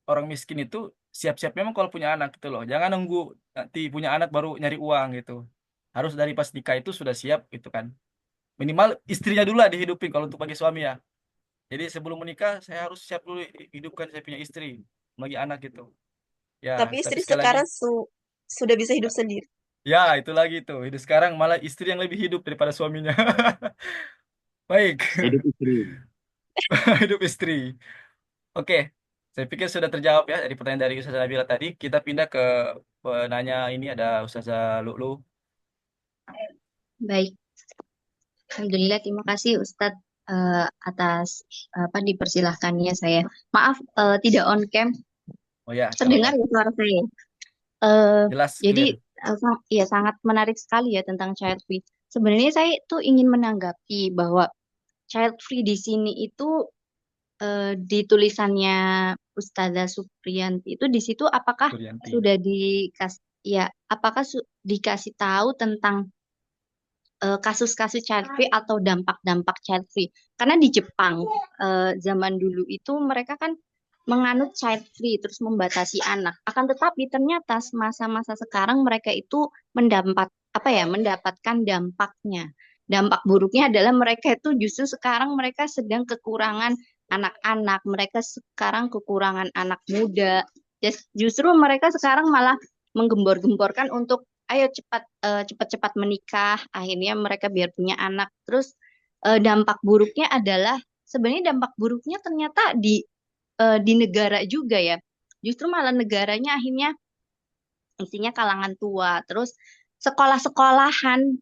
orang miskin itu siap-siap memang kalau punya anak gitu loh. Jangan nunggu nanti punya anak baru nyari uang gitu. Harus dari pas nikah itu sudah siap gitu kan. Minimal istrinya dulu lah dihidupin kalau untuk bagi suami ya. Jadi sebelum menikah saya harus siap dulu hidupkan saya punya istri, bagi anak gitu. Ya, Tapi tapi istri sekali lagi, sekarang sudah bisa hidup sendiri. ya itu lagi tuh. Hidup sekarang malah istri yang lebih hidup daripada suaminya. Baik, Hidup istri. hidup istri. Oke, saya pikir sudah terjawab ya dari pertanyaan dari Ustazah Nabila tadi. Kita pindah ke penanya ini ada Ustazah Lu'lu. Baik, Alhamdulillah terima kasih Ustadz atas apa dipersilahkannya saya. Maaf tidak on cam, Oh ya, terdengar apa-apa. ya suara saya. Eh, Jelas, jadi clear. ya sangat menarik sekali ya tentang child free. Sebenarnya saya tuh ingin menanggapi bahwa child free di sini itu di tulisannya Ustazah Supriyanti itu di situ apakah Suryanti. sudah dikasih tahu tentang kasus-kasus child free atau dampak-dampak child free. Karena di Jepang zaman dulu itu mereka kan menganut child free terus membatasi anak. Akan tetapi ternyata masa-masa sekarang mereka itu mendapatkan dampaknya. Dampak buruknya adalah mereka itu justru sekarang mereka sedang kekurangan anak-anak, mereka sekarang kekurangan anak muda. Justru mereka sekarang malah menggembor-gemborkan untuk ayo cepat-cepat menikah, akhirnya mereka biar punya anak. Terus dampak buruknya adalah sebenarnya dampak buruknya ternyata di negara juga ya. Justru malah negaranya akhirnya isinya kalangan tua. Terus sekolah-sekolahan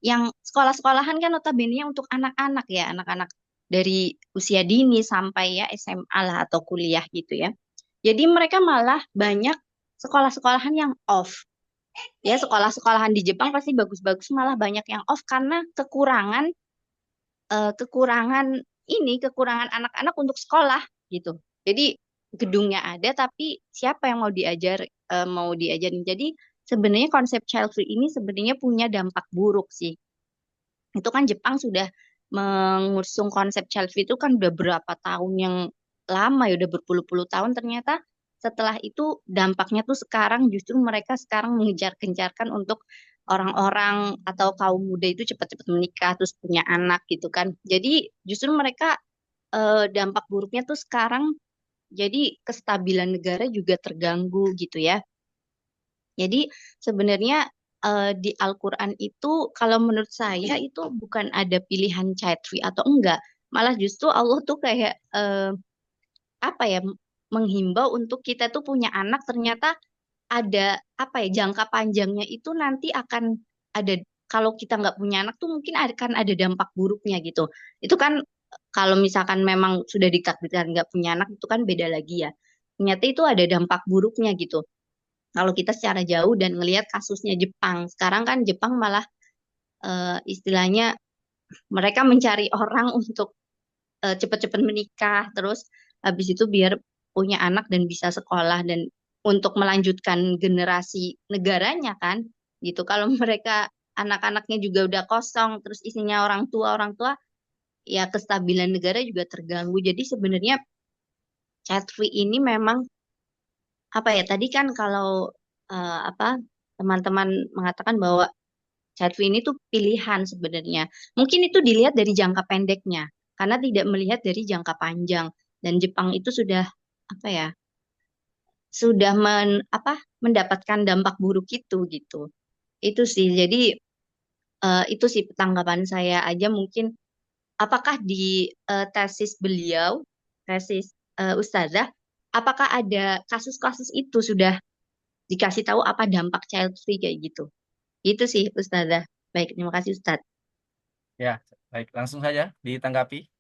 kan notabene untuk anak-anak ya, anak-anak dari usia dini sampai ya SMA lah atau kuliah gitu ya. Jadi mereka malah banyak sekolah-sekolahan yang off. Ya, sekolah-sekolahan di Jepang pasti bagus-bagus, malah banyak yang off karena kekurangan anak-anak untuk sekolah gitu. Jadi gedungnya ada tapi siapa yang mau diajarin. Jadi sebenarnya konsep child free ini sebenarnya punya dampak buruk sih. Itu kan Jepang sudah mengusung konsep child free itu kan udah berapa tahun yang lama ya, udah berpuluh-puluh tahun. Ternyata setelah itu dampaknya tuh sekarang justru mereka sekarang mengejar-gencarkan untuk orang-orang atau kaum muda itu cepat-cepat menikah terus punya anak gitu kan. Jadi justru mereka dampak buruknya tuh sekarang jadi kestabilan negara juga terganggu gitu ya. Jadi sebenarnya di Al-Quran itu kalau menurut saya itu bukan ada pilihan child free atau enggak. Malah justru Allah tuh kayak apa ya, menghimbau untuk kita tuh punya anak, ternyata ada apa ya, jangka panjangnya itu nanti akan ada, kalau kita nggak punya anak tuh mungkin akan ada dampak buruknya gitu. Itu kan kalau misalkan memang sudah ditakdirkan nggak punya anak itu kan beda lagi ya. Ternyata itu ada dampak buruknya gitu. Kalau kita secara jauh dan ngelihat kasusnya Jepang, sekarang kan Jepang malah istilahnya mereka mencari orang untuk cepet-cepet menikah, terus habis itu biar punya anak dan bisa sekolah dan untuk melanjutkan generasi negaranya kan, gitu. Kalau mereka anak-anaknya juga udah kosong, terus isinya orang tua, ya kestabilan negara juga terganggu. Jadi sebenarnya child free ini memang apa ya? Tadi kan kalau apa teman-teman mengatakan bahwa child free ini tuh pilihan sebenarnya. Mungkin itu dilihat dari jangka pendeknya, karena tidak melihat dari jangka panjang. Dan Jepang itu sudah apa ya, sudah mendapatkan dampak buruk itu gitu. Itu sih. Jadi itu sih tanggapan saya aja mungkin. Apakah di tesis beliau, tesis Ustazah, apakah ada kasus-kasus itu sudah dikasih tahu apa dampak child free kayak gitu? Itu sih Ustazah. Baik, terima kasih Ustaz. Ya, baik, langsung saja ditanggapi.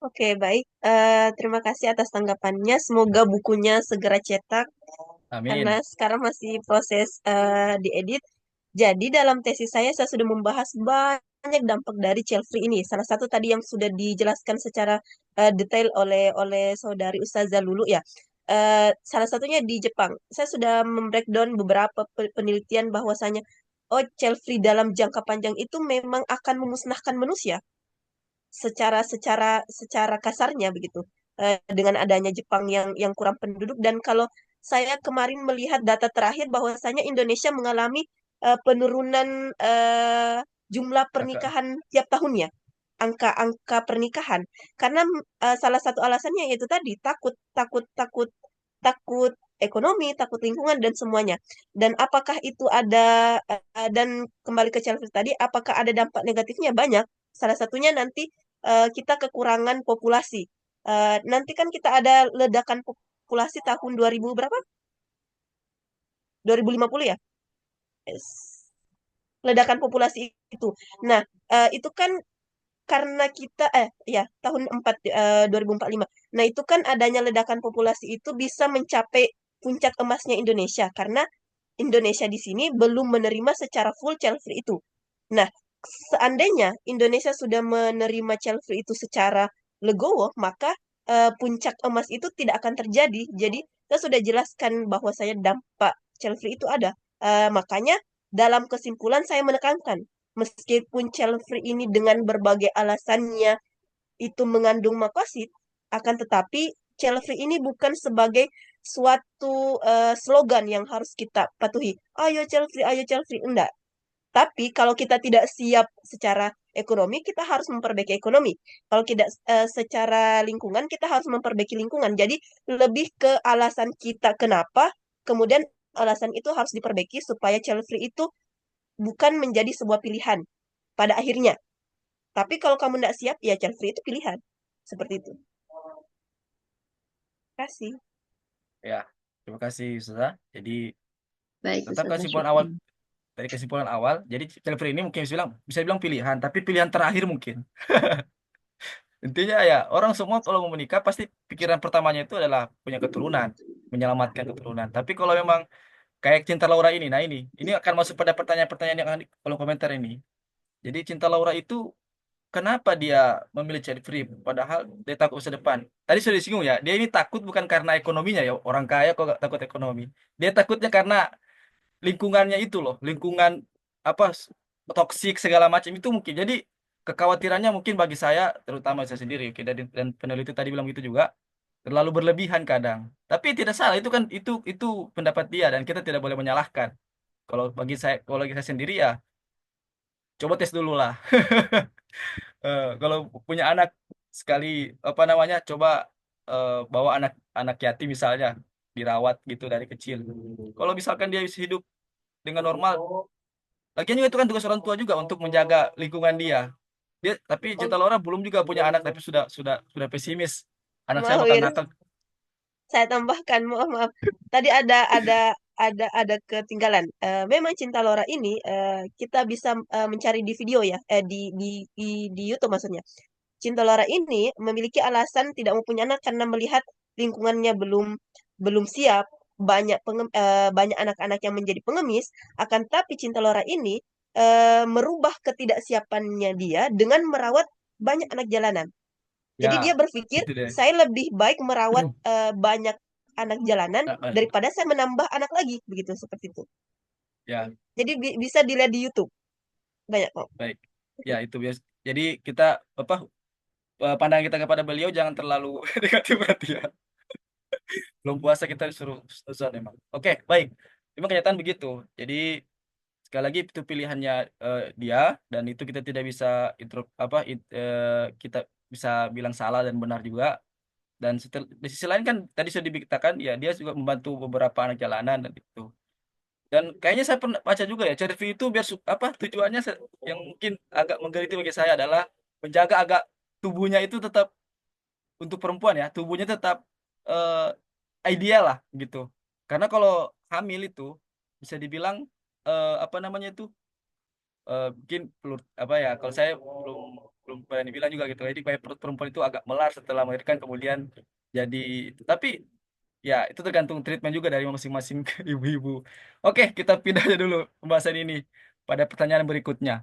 Oke, baik. Terima kasih atas tanggapannya. Semoga bukunya segera cetak karena Amin. sekarang masih proses diedit. Jadi dalam tesis saya sudah membahas banyak dampak dari child free ini. Salah satu tadi yang sudah dijelaskan secara detail oleh saudari Ustazah Lulu ya. Salah satunya di Jepang. Saya sudah membreakdown beberapa penelitian bahwasanya child free dalam jangka panjang itu memang akan memusnahkan manusia secara secara secara kasarnya begitu, dengan adanya Jepang yang kurang penduduk. Dan kalau saya kemarin melihat data terakhir bahwasanya Indonesia mengalami penurunan jumlah Kakak. pernikahan tiap tahunnya, angka-angka pernikahan, karena salah satu alasannya yaitu tadi takut takut takut takut ekonomi, takut lingkungan dan semuanya. Dan apakah itu ada dan kembali ke Chelsea tadi, apakah ada dampak negatifnya? Banyak. Salah satunya nanti kita kekurangan populasi. Nanti kan kita ada ledakan populasi tahun 2000 berapa? 2050 ya? Yes. Ledakan populasi itu. Nah, itu kan karena kita ya tahun 2045. Nah, itu kan adanya ledakan populasi itu bisa mencapai puncak emasnya Indonesia karena Indonesia di sini belum menerima secara full child free itu. Nah, seandainya Indonesia sudah menerima child free itu secara legowo, maka puncak emas itu tidak akan terjadi. Jadi, saya sudah jelaskan bahwa saya dampak child free itu ada. Makanya dalam kesimpulan saya menekankan, meskipun child free ini dengan berbagai alasannya itu mengandung makosid, akan tetapi child free ini bukan sebagai suatu slogan yang harus kita patuhi. Ayo child free, enggak. Tapi kalau kita tidak siap secara ekonomi, kita harus memperbaiki ekonomi. Kalau tidak secara lingkungan, kita harus memperbaiki lingkungan. Jadi lebih ke alasan kita kenapa, kemudian alasan itu harus diperbaiki supaya child free itu bukan menjadi sebuah pilihan pada akhirnya. Tapi kalau kamu tidak siap, ya child free itu pilihan. Seperti itu. Terima kasih. Ya, terima kasih Ustazah. Jadi Baik, Tetap Ustazah, kesimpulan awal syukran. dari kesimpulan awal. Jadi child free ini mungkin bisa bilang pilihan, tapi pilihan terakhir mungkin. Intinya ya orang semua kalau mau menikah pasti pikiran pertamanya itu adalah punya keturunan, menyelamatkan keturunan. Tapi kalau memang kayak Cinta Laura ini, nah ini akan masuk pada pertanyaan-pertanyaan yang ada di kolom komentar ini. Jadi Cinta Laura itu kenapa dia memilih child free padahal dia takut masa depan? Tadi sudah disinggung ya, dia ini takut bukan karena ekonominya ya, orang kaya kok gak takut ekonomi. Dia takutnya karena lingkungannya itu loh, lingkungan apa toksik segala macam itu mungkin. Jadi kekhawatirannya mungkin bagi saya, terutama saya sendiri, oke, dan peneliti tadi bilang gitu juga, terlalu berlebihan kadang. Tapi tidak salah, itu kan itu pendapat dia dan kita tidak boleh menyalahkan. Kalau bagi saya sendiri ya, coba tes dulu lah. Kalau punya anak sekali apa namanya, coba bawa anak yatim misalnya, dirawat gitu dari kecil. Kalau misalkan dia bisa hidup dengan normal, lagian juga itu kan tugas orang tua juga untuk menjaga lingkungan dia. Tapi Cinta Oh, Laura belum juga punya anak tapi sudah pesimis. Anak saya maaf bakal Wir, nakal. saya tambahkan, maaf maaf. Tadi ada ketinggalan. Memang Cinta Laura ini kita bisa mencari di video ya, di YouTube maksudnya. Cinta Laura ini memiliki alasan tidak mempunyai anak karena melihat lingkungannya belum belum siap, banyak anak-anak yang menjadi pengemis. Akan tapi Cinta Laura ini merubah ketidaksiapannya dia dengan merawat banyak anak jalanan. Jadi dia Ya, berpikir itu deh. saya lebih baik merawat banyak anak jalanan daripada saya menambah anak lagi, begitu seperti itu. Ya, Jadi bisa dilihat di YouTube banyak kok. baik. Ya, itu biasa. Jadi kita apa pandangan kita kepada beliau jangan terlalu negatif berarti ya. Belum puasa kita disuruh ustazah memang. Oke, baik. Memang kenyataan begitu. Jadi sekali lagi itu pilihannya dia dan itu kita tidak bisa kita bisa bilang salah dan benar juga. Dan di sisi lain kan tadi sudah dibicarakan ya dia juga membantu beberapa anak jalanan dan itu. Dan kayaknya saya pernah baca juga ya, CRV itu biar tujuannya yang mungkin agak menggeliti bagi saya adalah menjaga agak tubuhnya itu tetap untuk perempuan ya, tubuhnya tetap ideal lah gitu. Karena kalau hamil itu bisa dibilang apa namanya itu mungkin perlu apa ya, kalau saya belum belum berani bilang juga gitu. Jadi kayak perut perempuan itu agak melar setelah melahirkan kemudian jadi itu. Tapi ya, itu tergantung treatment juga dari masing-masing ibu-ibu. Oke, kita pindah aja dulu pembahasan ini pada pertanyaan berikutnya.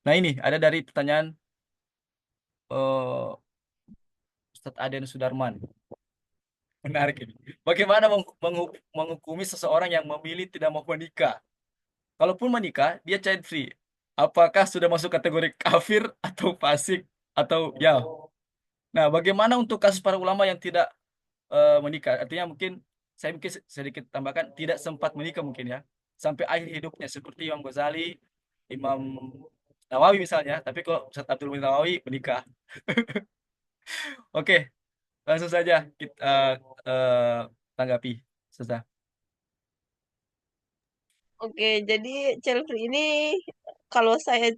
Nah ini ada dari pertanyaan eh Ustadz Aden Sudarman. Menarik ini. Bagaimana menghukumi seseorang yang memilih tidak mau menikah? Kalaupun menikah, dia child free. Apakah sudah masuk kategori kafir atau fasik atau ya? Nah, bagaimana untuk kasus para ulama yang tidak menikah? Artinya mungkin saya mungkin sedikit tambahkan tidak sempat menikah mungkin ya sampai akhir hidupnya seperti Imam Ghazali, Imam Nawawi misalnya. Tapi kalau Ustaz Abdul Muhyi Nawawi menikah. Oke, langsung saja kita tanggapi. Susah. Oke, jadi Chelsea ini kalau saya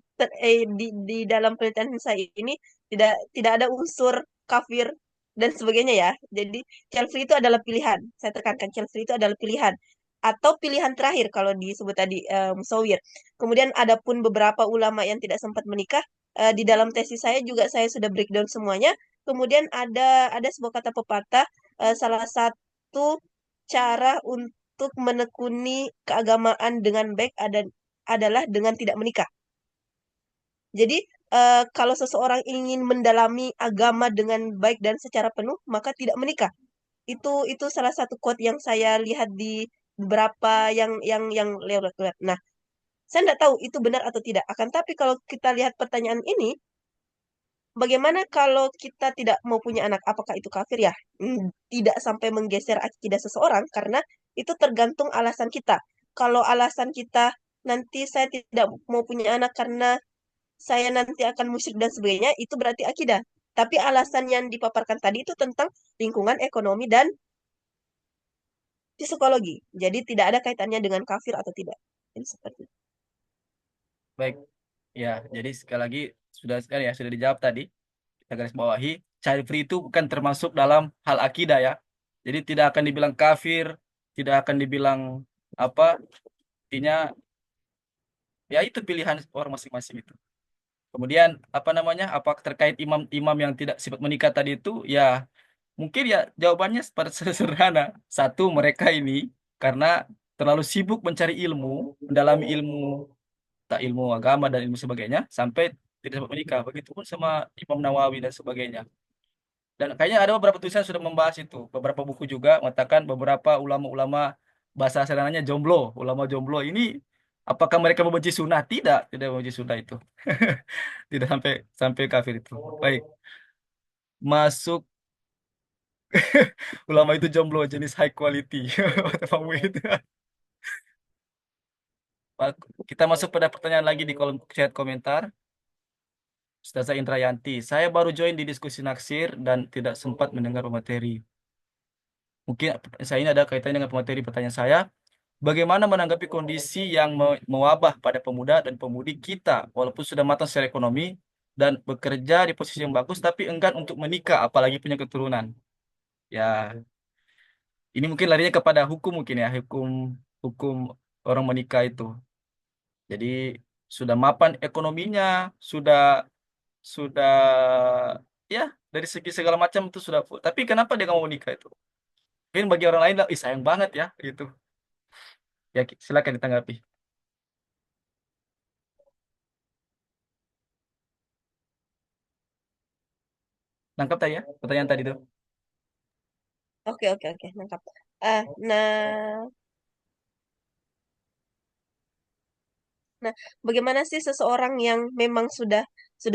di dalam penelitian saya ini tidak ada unsur kafir dan sebagainya ya. Jadi Chelsea itu adalah pilihan. Saya tekankan Chelsea itu adalah pilihan atau pilihan terakhir kalau disebut tadi musawir. Kemudian adapun beberapa ulama yang tidak sempat menikah di dalam tesis saya juga saya sudah breakdown semuanya. Kemudian ada sebuah kata pepatah salah satu cara untuk menekuni keagamaan dengan baik adalah dengan tidak menikah. Jadi, kalau seseorang ingin mendalami agama dengan baik dan secara penuh, maka tidak menikah. Itu salah satu quote yang saya lihat di beberapa yang lewat. Nah, saya tidak tahu itu benar atau tidak. Akan tapi kalau kita lihat pertanyaan ini, bagaimana kalau kita tidak mau punya anak? Apakah itu kafir ya? Tidak sampai menggeser akidah seseorang karena itu tergantung alasan kita. Kalau alasan kita nanti saya tidak mau punya anak karena saya nanti akan musyrik dan sebagainya, itu berarti akidah. Tapi alasan yang dipaparkan tadi itu tentang lingkungan ekonomi dan psikologi. Jadi tidak ada kaitannya dengan kafir atau tidak. Jadi seperti itu. Baik. Ya, jadi sekali lagi sudah dijawab tadi. Kita garis bawahi, child free itu bukan termasuk dalam hal akidah ya. Jadi tidak akan dibilang kafir tidak akan dibilang apa, intinya ya itu pilihan orang masing-masing itu. Kemudian apa namanya? Apa terkait imam-imam yang tidak sifat menikah tadi itu ya mungkin ya jawabannya pada sederhana. Satu, mereka ini karena terlalu sibuk mencari ilmu, mendalami ilmu, tak ilmu agama dan ilmu sebagainya sampai tidak dapat menikah. Begitupun sama Imam Nawawi dan sebagainya. Dan kayaknya ada beberapa tulisan sudah membahas itu. Beberapa buku juga mengatakan beberapa ulama-ulama bahasa sederhananya jomblo, ulama jomblo ini apakah mereka membenci sunnah? Tidak, tidak membenci sunnah itu. Tidak sampai sampai kafir itu. Baik, masuk ulama itu jomblo jenis high quality. Kata Pak Muhyidd. Kita masuk pada pertanyaan lagi di kolom chat komentar. Ustazah Indrayanti, saya baru join di diskusi naksir dan tidak sempat mendengar materi. Mungkin saya ini ada kaitannya dengan materi pertanyaan saya. Bagaimana menanggapi kondisi yang mewabah pada pemuda dan pemudi kita, walaupun sudah matang secara ekonomi dan bekerja di posisi yang bagus, tapi enggan untuk menikah, apalagi punya keturunan. Ya, ini mungkin larinya kepada hukum mungkin ya, hukum hukum orang menikah itu. Jadi sudah mapan ekonominya, sudah sudah ya dari segi segala macam itu sudah full. Tapi kenapa dia nggak mau menikah itu? Mungkin bagi orang lain lah, ih sayang banget ya gitu. Ya silakan ditanggapi. Nangkap tak ya pertanyaan tadi tuh? Oke, oke, oke, nangkap. Nah, Nah, bagaimana sih seseorang yang memang sudah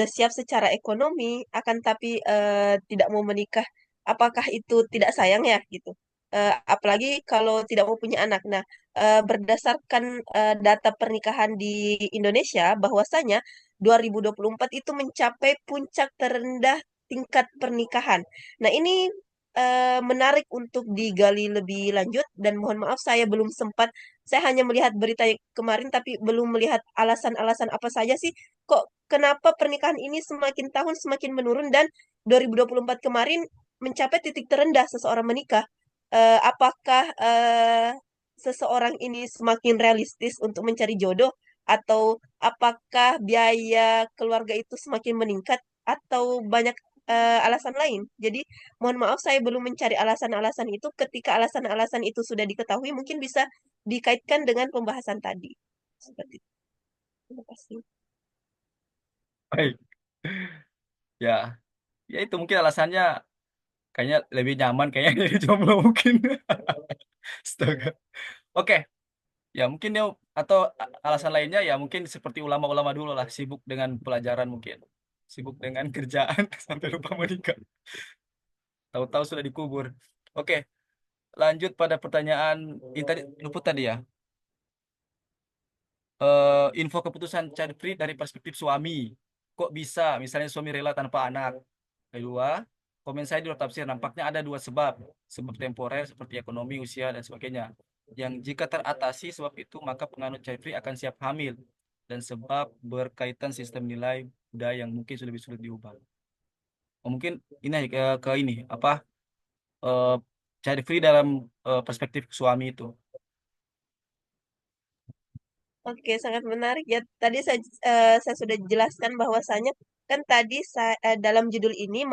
siap secara ekonomi, akan tapi tidak mau menikah? Apakah itu tidak sayang ya gitu? Apalagi kalau tidak mau punya anak. Nah, berdasarkan data pernikahan di Indonesia, bahwasanya 2024 itu mencapai puncak terendah tingkat pernikahan. Nah, ini menarik untuk digali lebih lanjut dan mohon maaf saya belum sempat, saya hanya melihat berita yang kemarin tapi belum melihat alasan-alasan apa saja sih kok kenapa pernikahan ini semakin tahun semakin menurun dan 2024 kemarin mencapai titik terendah seseorang menikah. Apakah seseorang ini semakin realistis untuk mencari jodoh atau apakah biaya keluarga itu semakin meningkat atau banyak alasan lain. Jadi, mohon maaf saya belum mencari alasan-alasan itu. Ketika alasan-alasan itu sudah diketahui, mungkin bisa dikaitkan dengan pembahasan tadi. Seperti itu. Terima kasih. Baik. Ya, ya itu mungkin alasannya kayaknya lebih nyaman kayaknya jadi jomblo mungkin. Astaga. Oke, ya mungkin dia atau alasan lainnya ya mungkin seperti ulama-ulama dulu lah sibuk dengan pelajaran mungkin. Sibuk dengan kerjaan sampai lupa menikah. Tahu-tahu sudah dikubur. Oke, lanjut pada pertanyaan ini tadi luput tadi ya. Info keputusan child free dari perspektif suami. Kok bisa misalnya suami rela tanpa anak? Kedua, komen saya di luar tafsir nampaknya ada dua sebab. Sebab temporer seperti ekonomi, usia, dan sebagainya. Yang jika teratasi sebab itu, maka penganut child free akan siap hamil. Dan sebab berkaitan sistem nilai budaya yang mungkin sudah lebih sulit diubah. Mungkin ini ke ini, apa, eh, child free dalam perspektif suami itu. Oke, sangat menarik ya. Tadi saya sudah jelaskan bahwasanya kan tadi dalam judul ini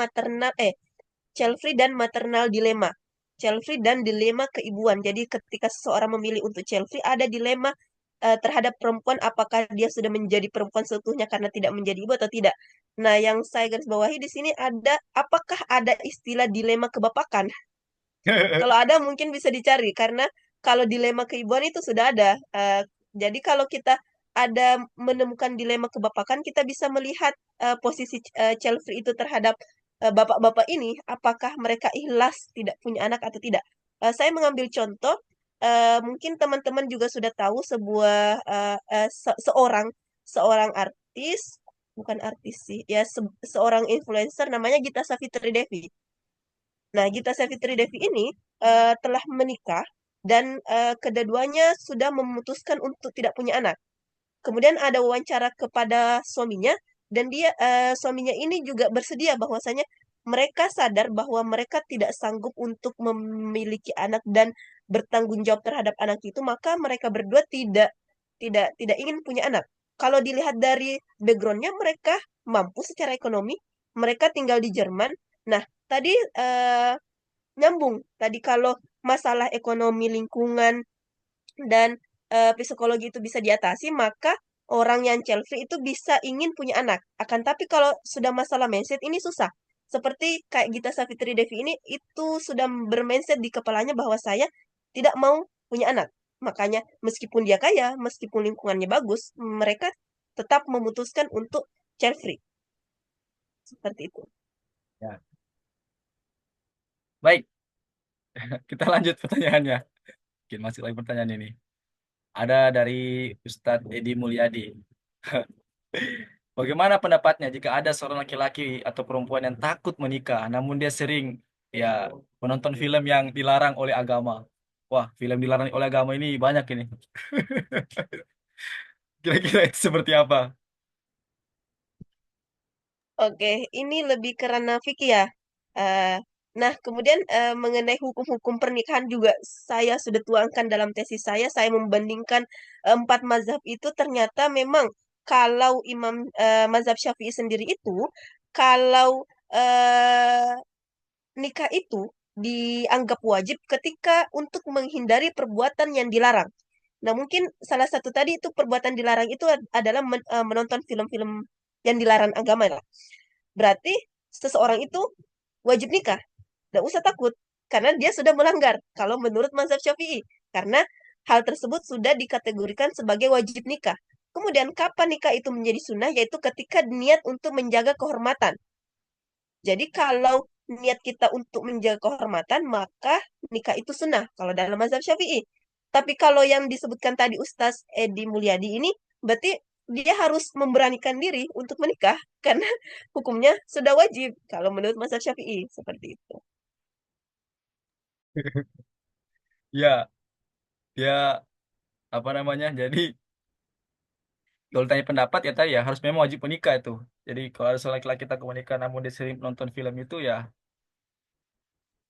child free dan maternal dilema. Child free dan dilema keibuan. Jadi ketika seseorang memilih untuk child free ada dilema terhadap perempuan apakah dia sudah menjadi perempuan seutuhnya karena tidak menjadi ibu atau tidak. Nah, yang saya garis bawahi di sini ada apakah ada istilah dilema kebapakan? Kalau ada mungkin bisa dicari karena kalau dilema keibuan itu sudah ada. Jadi kalau kita ada menemukan dilema kebapakan, kita bisa melihat posisi child free itu terhadap bapak-bapak ini, apakah mereka ikhlas tidak punya anak atau tidak. Saya mengambil contoh, mungkin teman-teman juga sudah tahu sebuah seorang seorang artis, bukan artis sih, ya seorang influencer namanya Gita Savitri Devi. Nah, Gita Savitri Devi ini telah menikah dan kedua-duanya sudah memutuskan untuk tidak punya anak. Kemudian ada wawancara kepada suaminya dan suaminya ini juga bersedia bahwasanya mereka sadar bahwa mereka tidak sanggup untuk memiliki anak dan bertanggung jawab terhadap anak itu, maka mereka berdua tidak ingin punya anak. Kalau dilihat dari backgroundnya, mereka mampu secara ekonomi, mereka tinggal di Jerman. Nah, tadi nyambung. Tadi kalau masalah ekonomi, lingkungan, dan psikologi itu bisa diatasi, maka orang yang child free itu bisa ingin punya anak. Akan tapi kalau sudah masalah mindset ini susah. Seperti kayak Gita Savitri Devi ini itu sudah bermindset di kepalanya bahwa saya tidak mau punya anak. Makanya meskipun dia kaya, meskipun lingkungannya bagus, mereka tetap memutuskan untuk child free. Seperti itu. Ya. Baik, kita lanjut pertanyaannya. Mungkin masih lagi pertanyaan ini. Ada dari Ustadz Edi Mulyadi. Bagaimana pendapatnya jika ada seorang laki-laki atau perempuan yang takut menikah, namun dia sering ya menonton film yang dilarang oleh agama? Wah, film dilarang oleh agama ini banyak ini. Kira-kira itu seperti apa? Oke, ini lebih ke ranah fikih ya. Eh, nah, kemudian mengenai hukum-hukum pernikahan juga saya sudah tuangkan dalam tesis saya. Saya membandingkan empat mazhab itu, ternyata memang kalau mazhab Syafi'i sendiri itu, kalau nikah itu dianggap wajib ketika untuk menghindari perbuatan yang dilarang. Nah, mungkin salah satu tadi itu perbuatan dilarang itu adalah menonton film-film yang dilarang agama lah. Berarti seseorang itu wajib nikah. Tidak usah takut. Karena dia sudah melanggar. Kalau menurut mazhab Syafi'i. Karena hal tersebut sudah dikategorikan sebagai wajib nikah. Kemudian kapan nikah itu menjadi sunnah? Yaitu ketika niat untuk menjaga kehormatan. Jadi kalau niat kita untuk menjaga kehormatan, maka nikah itu sunnah. Kalau dalam mazhab Syafi'i. Tapi kalau yang disebutkan tadi Ustaz Edi Mulyadi ini, berarti dia harus memberanikan diri untuk menikah karena hukumnya sudah wajib kalau menurut mazhab Syafi'i seperti itu. Ya, ya apa namanya? Jadi kalau tanya pendapat ya tadi ya harus memang wajib menikah itu. Jadi kalau ada seorang laki-laki takut menikah namun dia sering nonton film itu ya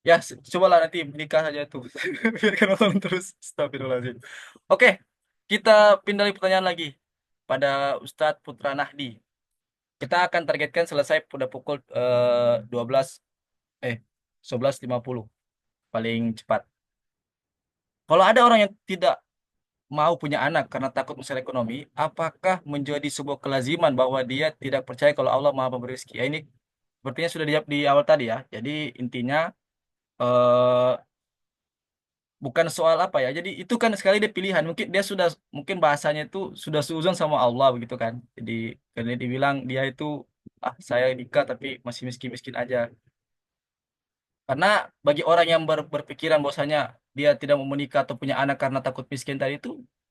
ya cobalah nanti menikah saja tuh. Biarkan nonton terus. Astagfirullahaladzim. Oke, kita pindah lagi pertanyaan lagi pada Ustadz Putra Nahdi. Kita akan targetkan selesai pada pukul 12 eh 11.50 paling cepat. Kalau ada orang yang tidak mau punya anak karena takut masalah ekonomi, apakah menjadi sebuah kelaziman bahwa dia tidak percaya kalau Allah Maha Pemberi rezeki? Ya, ini sepertinya sudah dijawab di awal tadi ya. Jadi intinya eh, bukan soal apa ya. Jadi itu kan sekali dia pilihan. Mungkin dia sudah mungkin bahasanya itu sudah seuzon sama Allah begitu kan. Jadi karena dibilang dia itu saya nikah tapi masih miskin-miskin aja. Karena bagi orang yang berpikiran bahwasanya dia tidak mau menikah atau punya anak karena takut miskin tadi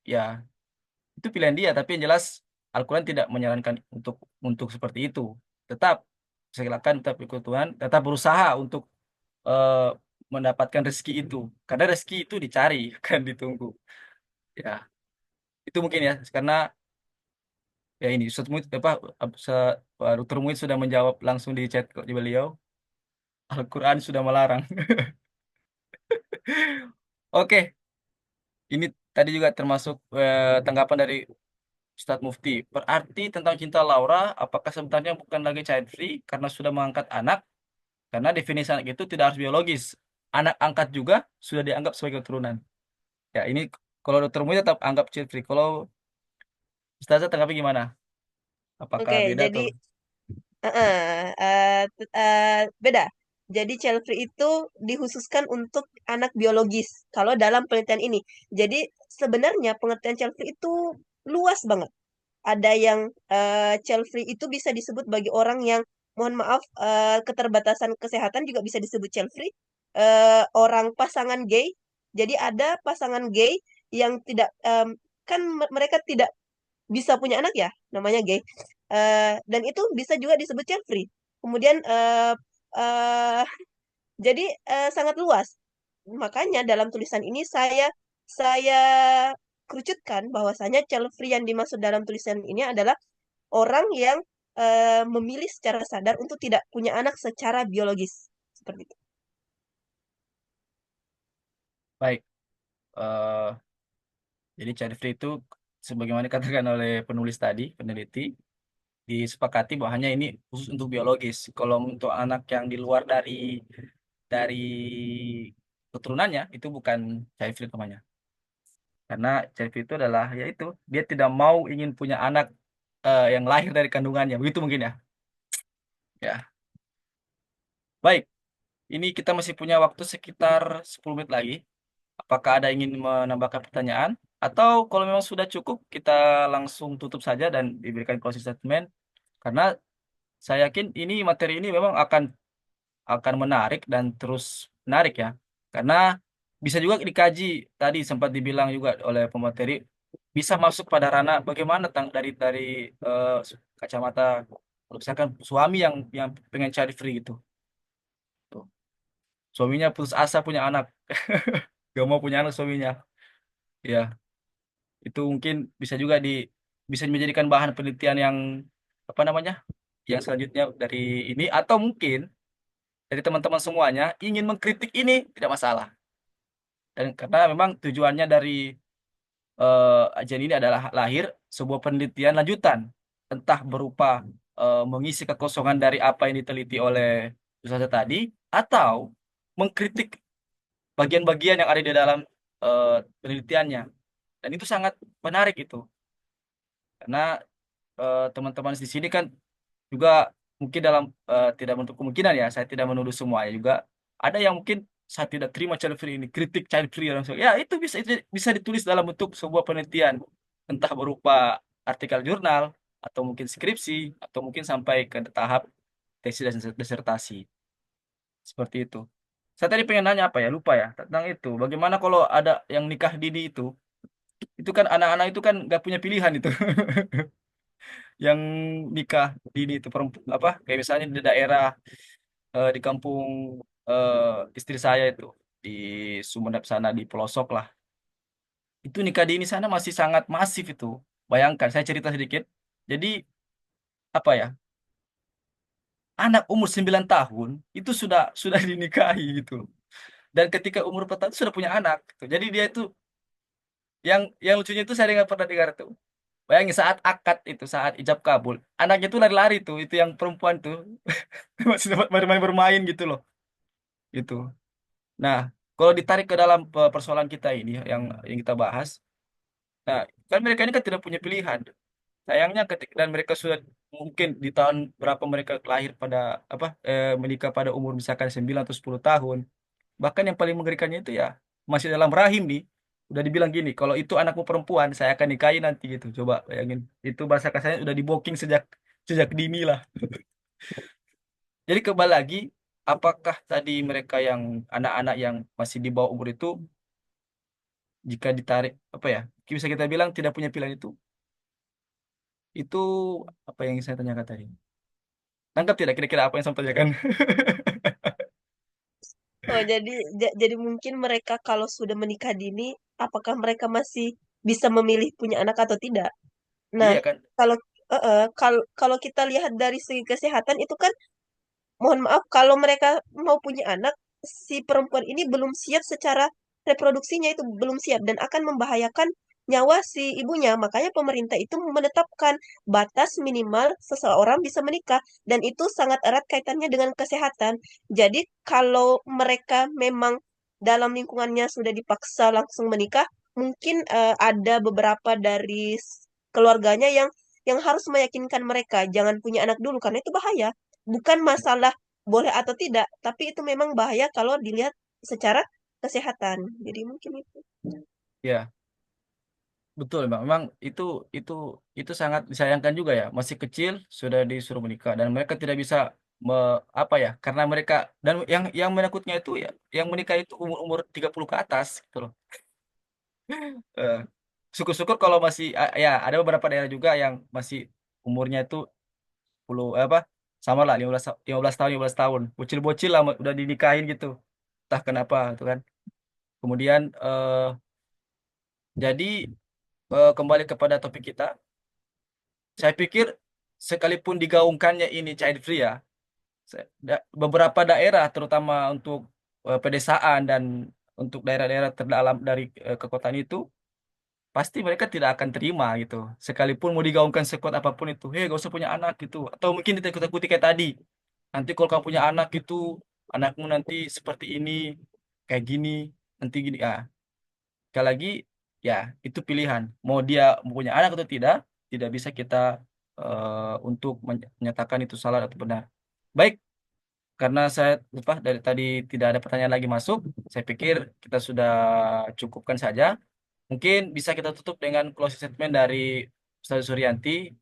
ya itu pilihan dia. Tapi yang jelas Al-Quran tidak menyarankan untuk seperti itu. Tetap silakan tetap ikut Tuhan, tetap berusaha untuk eh, mendapatkan rezeki itu. Karena rezeki itu dicari, kan ditunggu. Ya, itu mungkin ya karena ya ini Ustaz Muid apa Pak Dr. Muid sudah menjawab langsung di chat kok di beliau. Al-Quran sudah melarang. Oke, ini tadi juga termasuk tanggapan dari Ustadz Mufti. Berarti tentang cinta Laura, apakah sebenarnya bukan lagi child free karena sudah mengangkat anak? Karena definisi anak itu tidak harus biologis. Anak angkat juga sudah dianggap sebagai keturunan. Ya, ini kalau dokter Mufti tetap anggap child free. Kalau Ustazah tanggapi gimana? Apakah Oke, beda jadi atau? beda. Jadi child free itu dikhususkan untuk anak biologis kalau dalam penelitian ini. Jadi sebenarnya pengertian child free itu luas banget. Ada yang child free itu bisa disebut bagi orang yang mohon maaf keterbatasan kesehatan juga bisa disebut child free. Orang pasangan gay. Jadi ada pasangan gay yang tidak kan mereka tidak bisa punya anak ya, namanya gay. Dan itu bisa juga disebut child free. Kemudian eh, jadi sangat luas. Makanya dalam tulisan ini saya kerucutkan bahwasanya child free yang dimaksud dalam tulisan ini adalah orang yang memilih secara sadar untuk tidak punya anak secara biologis. Seperti itu. Baik. Eh, jadi child free itu sebagaimana dikatakan oleh penulis tadi, peneliti, disepakati bahwa hanya ini khusus untuk biologis. Kalau untuk anak yang di luar dari keturunannya itu bukan child free namanya. Karena child free itu adalah yaitu dia tidak mau ingin punya anak yang lahir dari kandungannya. Begitu mungkin ya. Ya. Baik, ini kita masih punya waktu sekitar 10 menit lagi. Apakah ada ingin menambahkan pertanyaan? Atau kalau memang sudah cukup, kita langsung tutup saja dan diberikan closing statement. Karena saya yakin ini materi ini memang akan menarik dan terus menarik ya. Karena bisa juga dikaji, tadi sempat dibilang juga oleh pemateri, bisa masuk pada ranah bagaimana dari eh, kacamata misalkan suami yang pengen cari free gitu. Tuh. Suaminya putus asa punya anak, gak mau punya anak suaminya. Ya, itu mungkin bisa juga bisa menjadikan bahan penelitian yang apa namanya? Yang selanjutnya dari ini atau mungkin dari teman-teman semuanya ingin mengkritik ini tidak masalah. Dan karena memang tujuannya dari ajian ini adalah lahir sebuah penelitian lanjutan, entah berupa mengisi kekosongan dari apa yang diteliti oleh Ustazah tadi, atau mengkritik bagian-bagian yang ada di dalam penelitiannya. Dan itu sangat menarik itu, karena teman-teman di sini kan juga mungkin dalam tidak menutup kemungkinan ya, saya tidak menuduh semuanya juga. Ada yang mungkin saya tidak terima child free ini, kritik child free langsung. Ya, itu bisa ditulis dalam bentuk sebuah penelitian, entah berupa artikel jurnal atau mungkin skripsi atau mungkin sampai ke tahap tesis dan disertasi. Seperti itu. Saya tadi pengen nanya apa ya, lupa ya, tentang itu. Bagaimana kalau ada yang nikah dini itu kan anak-anak itu kan nggak punya pilihan itu. Yang nikah dini itu apa kayak misalnya di daerah di kampung istri saya itu di Sumeneb sana di pelosok lah, itu nikah dini sana masih sangat masif itu. Bayangkan, saya cerita sedikit. Jadi apa ya, anak umur 9 tahun itu sudah dinikahi gitu, dan ketika umur 4 tahun sudah punya anak gitu. Jadi dia itu yang lucunya itu saya nggak pernah dengar tuh. Bayangin saat akad itu, saat ijab kabul, anaknya tuh lari-lari tuh, itu yang perempuan tuh masih dapat bermain-bermain gitu loh. Itu. Nah, kalau ditarik ke dalam persoalan kita ini yang kita bahas, nah kan mereka ini kan tidak punya pilihan. Sayangnya ketika dan mereka sudah mungkin di tahun berapa mereka lahir pada menikah pada umur misalkan 9 atau 10 tahun. Bahkan yang paling mengerikannya itu ya masih dalam rahim nih. Udah dibilang gini, kalau itu anakmu perempuan, saya akan nikahi nanti gitu. Coba bayangin. Itu bahasa kasarnya udah di booking sejak sejak dini lah. Jadi kembali lagi, apakah tadi mereka yang anak-anak yang masih di bawah umur itu, jika ditarik apa ya, bisa kita bilang tidak punya pilihan itu apa yang saya tanyakan tadi? Nangkap tidak kira-kira apa yang saya tanyakan? Oh, jadi mungkin mereka kalau sudah menikah dini, apakah mereka masih bisa memilih punya anak atau tidak? Nah, Iya kan? kalau kalau kita lihat dari segi kesehatan itu kan, mohon maaf, kalau mereka mau punya anak, si perempuan ini belum siap secara reproduksinya, itu belum siap dan akan membahayakan nyawa si ibunya. Makanya pemerintah itu menetapkan batas minimal seseorang bisa menikah dan itu sangat erat kaitannya dengan kesehatan. Jadi kalau mereka memang dalam lingkungannya sudah dipaksa langsung menikah, mungkin ada beberapa dari keluarganya yang harus meyakinkan mereka jangan punya anak dulu karena itu bahaya. Bukan masalah boleh atau tidak, tapi itu memang bahaya kalau dilihat secara kesehatan. Jadi mungkin itu. Ya, betul, Bang. Memang itu sangat disayangkan juga ya. Masih kecil sudah disuruh menikah dan mereka tidak bisa apa ya? Karena mereka dan yang menakutnya itu ya, yang menikah itu umur-umur 30 ke atas gitu loh. Eh, Syukur-syukur kalau masih ya ada beberapa daerah juga yang masih umurnya itu 10 sama lah 15 tahun 15 tahun. Bocil-bocil lah udah dinikahin gitu. Entah kenapa itu kan. Kemudian jadi kembali kepada topik kita, saya pikir sekalipun digaungkannya ini child free ya, beberapa daerah terutama untuk pedesaan dan untuk daerah-daerah terdalam dari ke kota itu, pasti mereka tidak akan terima gitu. Sekalipun mau digaungkan sekuat apapun itu, hei gak usah punya anak gitu. Atau mungkin ditakut-takuti kayak tadi. Nanti kalau kamu punya anak itu, anakmu nanti seperti ini, kayak gini, nanti gini. Ah, sekali lagi, ya itu pilihan. Mau dia punya anak atau tidak, tidak bisa kita untuk menyatakan itu salah atau benar. Baik, karena saya lupa dari tadi tidak ada pertanyaan lagi masuk, saya pikir kita sudah cukupkan saja. Mungkin bisa kita tutup dengan closing statement dari Ustaz Suryanti,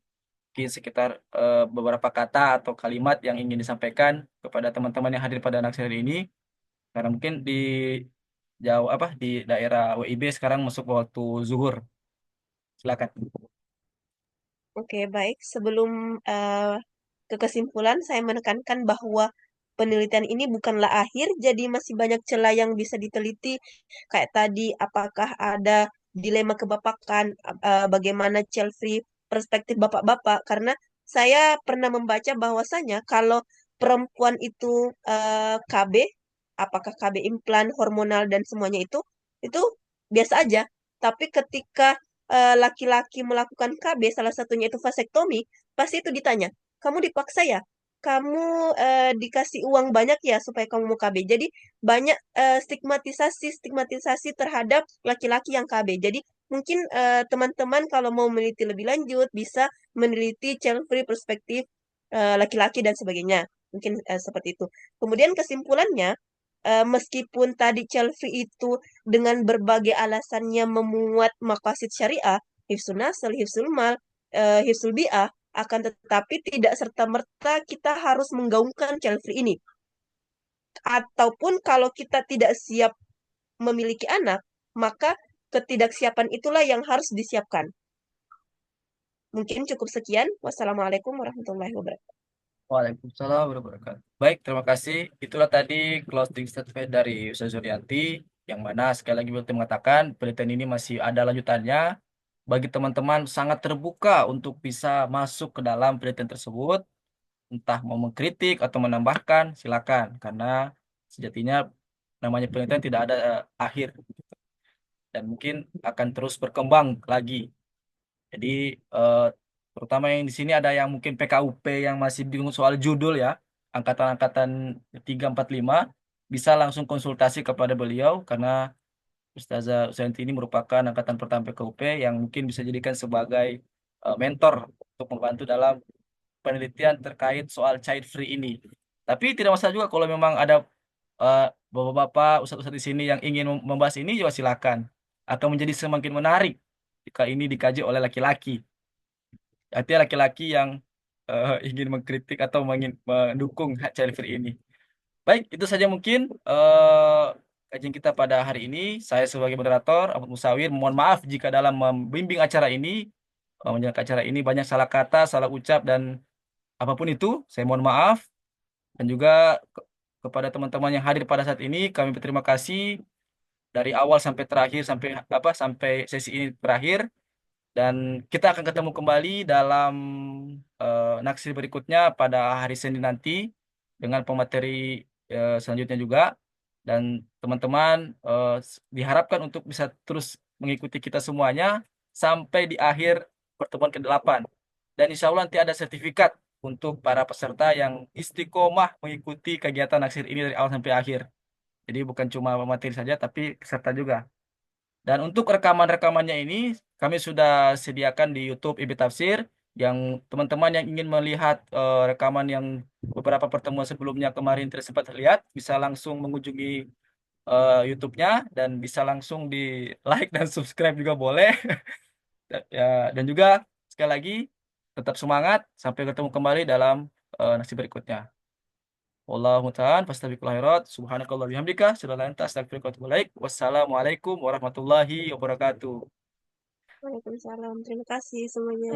mungkin sekitar beberapa kata atau kalimat yang ingin disampaikan kepada teman-teman yang hadir pada anak hari ini. Karena mungkin di jauh apa di daerah WIB sekarang masuk waktu zuhur. Silakan. Oke, baik. Sebelum ke kesimpulan, saya menekankan bahwa penelitian ini bukanlah akhir, jadi masih banyak celah yang bisa diteliti. Kayak tadi, apakah ada dilema kebapakan, bagaimana child free perspektif bapak-bapak. Karena saya pernah membaca bahwasanya kalau perempuan itu KB, apakah KB implan, hormonal, dan semuanya itu biasa aja. Tapi ketika laki-laki melakukan KB, salah satunya itu vasektomi, pasti itu ditanya, kamu dipaksa ya? Kamu dikasih uang banyak ya supaya kamu mau KB. Jadi banyak stigmatisasi terhadap laki-laki yang KB. Jadi mungkin teman-teman kalau mau meneliti lebih lanjut bisa meneliti child free perspektif laki-laki dan sebagainya. Mungkin seperti itu. Kemudian kesimpulannya, meskipun tadi child free itu dengan berbagai alasannya memuat maqasid syariah, hifzun nasl, hifzul mal, hifzul bi'ah, akan tetapi tidak serta-merta kita harus menggaungkan child free ini. Ataupun kalau kita tidak siap memiliki anak, maka ketidaksiapan itulah yang harus disiapkan. Mungkin cukup sekian. Wassalamualaikum warahmatullahi wabarakatuh. Waalaikumsalam warahmatullahi wabarakatuh. Baik, terima kasih. Itulah tadi closing statement dari Ustaz Suryanti, yang mana sekali lagi beliau mengatakan penelitian ini masih ada lanjutannya. Bagi teman-teman sangat terbuka untuk bisa masuk ke dalam penelitian tersebut, entah mau mengkritik atau menambahkan, silakan. Karena sejatinya namanya penelitian tidak ada akhir dan mungkin akan terus berkembang lagi. Jadi eh, terutama yang di sini ada yang mungkin PKUP yang masih bingung soal judul ya, angkatan-angkatan 345 bisa langsung konsultasi kepada beliau karena Ustazah Usainti ini merupakan angkatan pertama PKUP yang mungkin bisa jadikan sebagai mentor untuk membantu dalam penelitian terkait soal child free ini. Tapi tidak masalah juga kalau memang ada eh, bapak-bapak, ustadz-ustadz di sini yang ingin membahas ini juga silakan. Akan menjadi semakin menarik jika ini dikaji oleh laki-laki. Artinya laki-laki yang ingin mengkritik atau mendukung hak child free ini. Baik, itu saja mungkin kajian kita pada hari ini. Saya sebagai moderator, Ahmad Musawir, mohon maaf jika dalam membimbing acara ini, menjalankan acara ini banyak salah kata, salah ucap, dan apapun itu, saya mohon maaf. Dan juga kepada teman-teman yang hadir pada saat ini, kami berterima kasih dari awal sampai terakhir, sampai sesi ini berakhir. Dan kita akan ketemu kembali dalam naksir berikutnya pada hari Senin nanti dengan pemateri selanjutnya juga. Dan teman-teman diharapkan untuk bisa terus mengikuti kita semuanya sampai di akhir pertemuan ke-8. Dan insya Allah nanti ada sertifikat untuk para peserta yang istiqomah mengikuti kegiatan naksir ini dari awal sampai akhir. Jadi bukan cuma pemateri saja, tapi peserta juga. Dan untuk rekaman-rekamannya ini kami sudah sediakan di YouTube IB Tafsir. Yang teman-teman yang ingin melihat rekaman yang beberapa pertemuan sebelumnya kemarin tidak sempat terlihat, bisa langsung mengunjungi YouTube-nya dan bisa langsung di like dan subscribe juga boleh. Ya, dan juga sekali lagi tetap semangat sampai ketemu kembali dalam nasi berikutnya. Wallahu ta'ala fastabiqul khairat. Subhanakallah bihamdika. Asyhadu an la ilaha illa anta astaghfiruka wa atubu ilaik. Wassalamualaikum warahmatullahi wabarakatuh. Waalaikumsalam. Terima kasih semuanya.